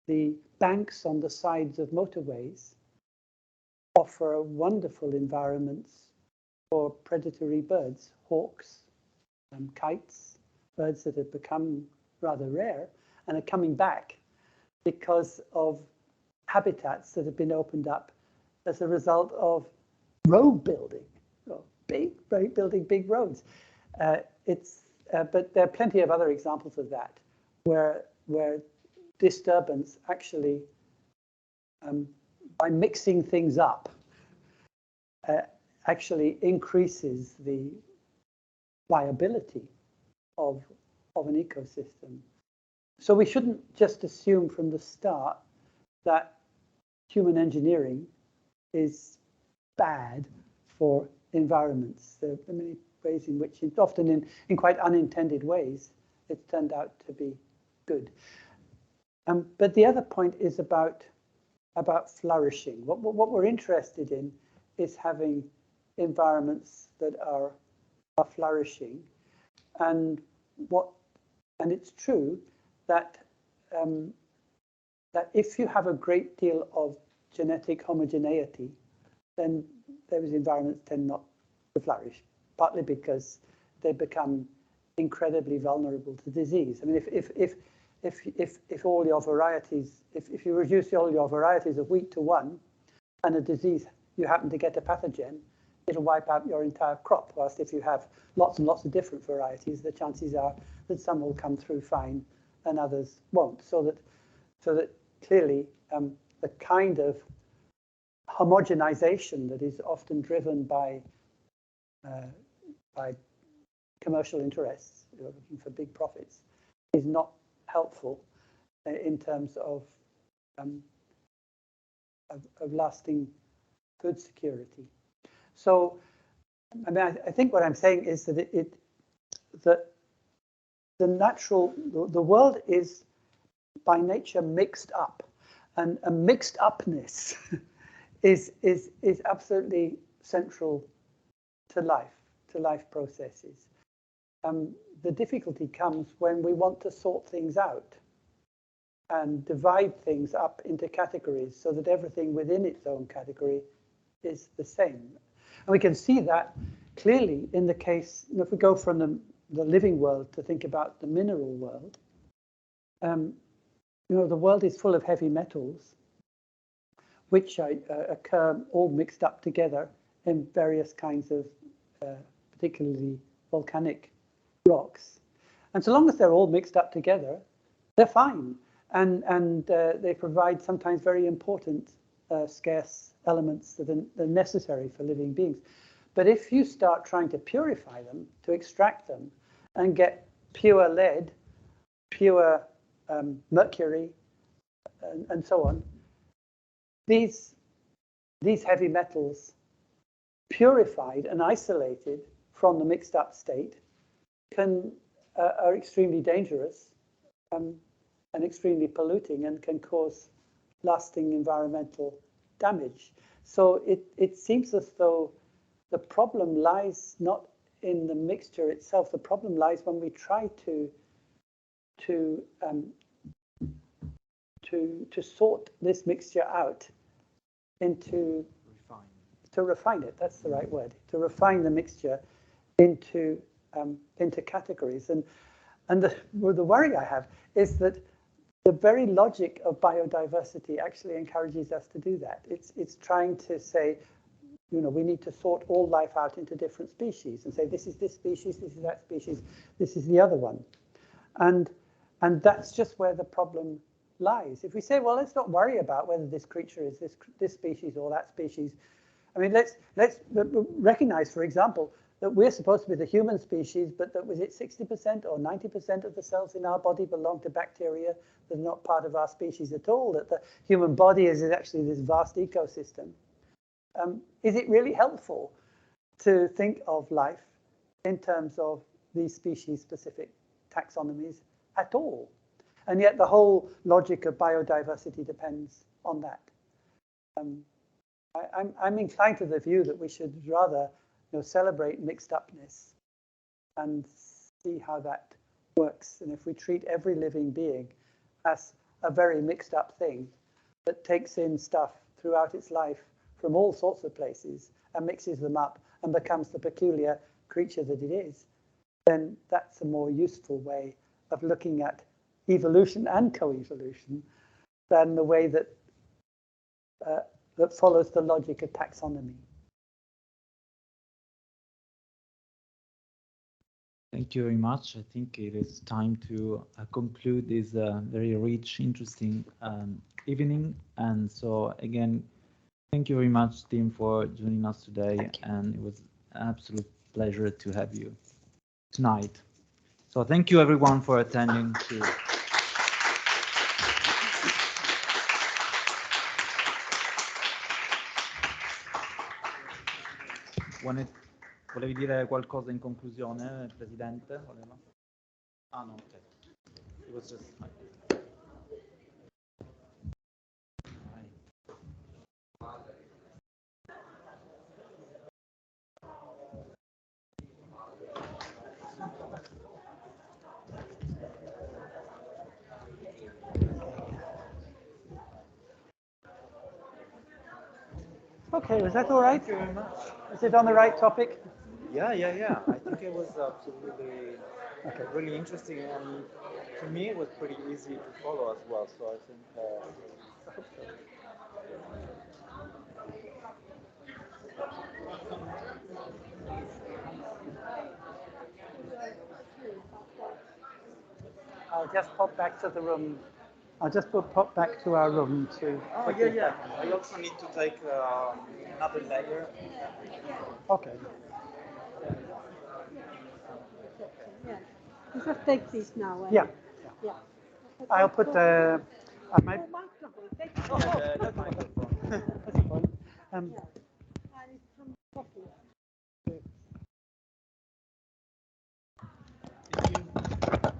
the banks on the sides of motorways offer wonderful environments for predatory birds, hawks, kites, birds that have become rather rare and are coming back because of habitats that have been opened up as a result of road building, building big roads. But there are plenty of other examples of that, where disturbance actually, by mixing things up, actually increases the viability of an ecosystem. So we shouldn't just assume from the start that human engineering is bad for environments. There are many ways in which, often in quite unintended ways, it's turned out to be good. But the other point is about flourishing. What we're interested in is having environments that are flourishing, and it's true that that if you have a great deal of genetic homogeneity, then those environments tend not to flourish, partly because they become incredibly vulnerable to disease. I mean, if all your varieties, if you reduce all your varieties of wheat to one, and a disease, you happen to get a pathogen, it'll wipe out your entire crop. Whilst if you have lots and lots of different varieties, the chances are that some will come through fine and others won't. So that clearly the kind of homogenization that is often driven by commercial interests, looking for big profits, is not helpful in terms of of lasting food security. So, I mean, I think what I'm saying is that the world is by nature mixed up, and a mixed upness is absolutely central to life processes. The difficulty comes when we want to sort things out and divide things up into categories so that everything within its own category is the same. And we can see that clearly in the case, if we go from the living world to think about the mineral world, you know, the world is full of heavy metals, which occur all mixed up together in various kinds of particularly volcanic rocks. And so long as they're all mixed up together, they're fine. And they provide sometimes very important scarce elements that are necessary for living beings. But if you start trying to purify them, to extract them, and get pure lead, pure mercury, and so on, these heavy metals purified and isolated from the mixed up state are extremely dangerous and extremely polluting and can cause lasting environmental damage. So it seems as though the problem lies not in the mixture itself. The problem lies when we try to sort this mixture out into to refine it. That's the right word. To refine the mixture into categories. And the worry I have is that the very logic of biodiversity actually encourages us to do that. It's trying to say, you know, we need to sort all life out into different species and say, this is this species, this is that species, this is the other one. And that's just where the problem lies. If we say, well, let's not worry about whether this creature is this species or that species. I mean, let's recognize, for example, that we're supposed to be the human species, but that was it 60% or 90% of the cells in our body belong to bacteria that are not part of our species at all, that the human body is actually this vast ecosystem. Is it really helpful to think of life in terms of these species-specific taxonomies at all? And yet the whole logic of biodiversity depends on that. I'm inclined to the view that we should rather, you know, celebrate mixed upness and see how that works. And if we treat every living being as a very mixed up thing that takes in stuff throughout its life from all sorts of places and mixes them up and becomes the peculiar creature that it is, then that's a more useful way of looking at evolution and co-evolution than the way that that follows the logic of taxonomy. Thank you very much. I think it is time to conclude this very rich, interesting evening. And so again, thank you very much, Tim, for joining us today. And it was an absolute pleasure to have you tonight. So thank you everyone for attending too. Volevi dire qualcosa in conclusione, Presidente? Ah no, ok. It was just... Okay, was that all right? Thank you very much. Is it on the right topic? Yeah. I think it was absolutely really interesting, and to me it was pretty easy to follow as well. So I think. I hope so. I'll just pop back to the room. I'll just pop back to our room to. Oh yeah. I also need to take another layer. Okay. You just take this now. Yeah. I'll put I might. Thank you. That's fun. And it's from coffee. Thank you.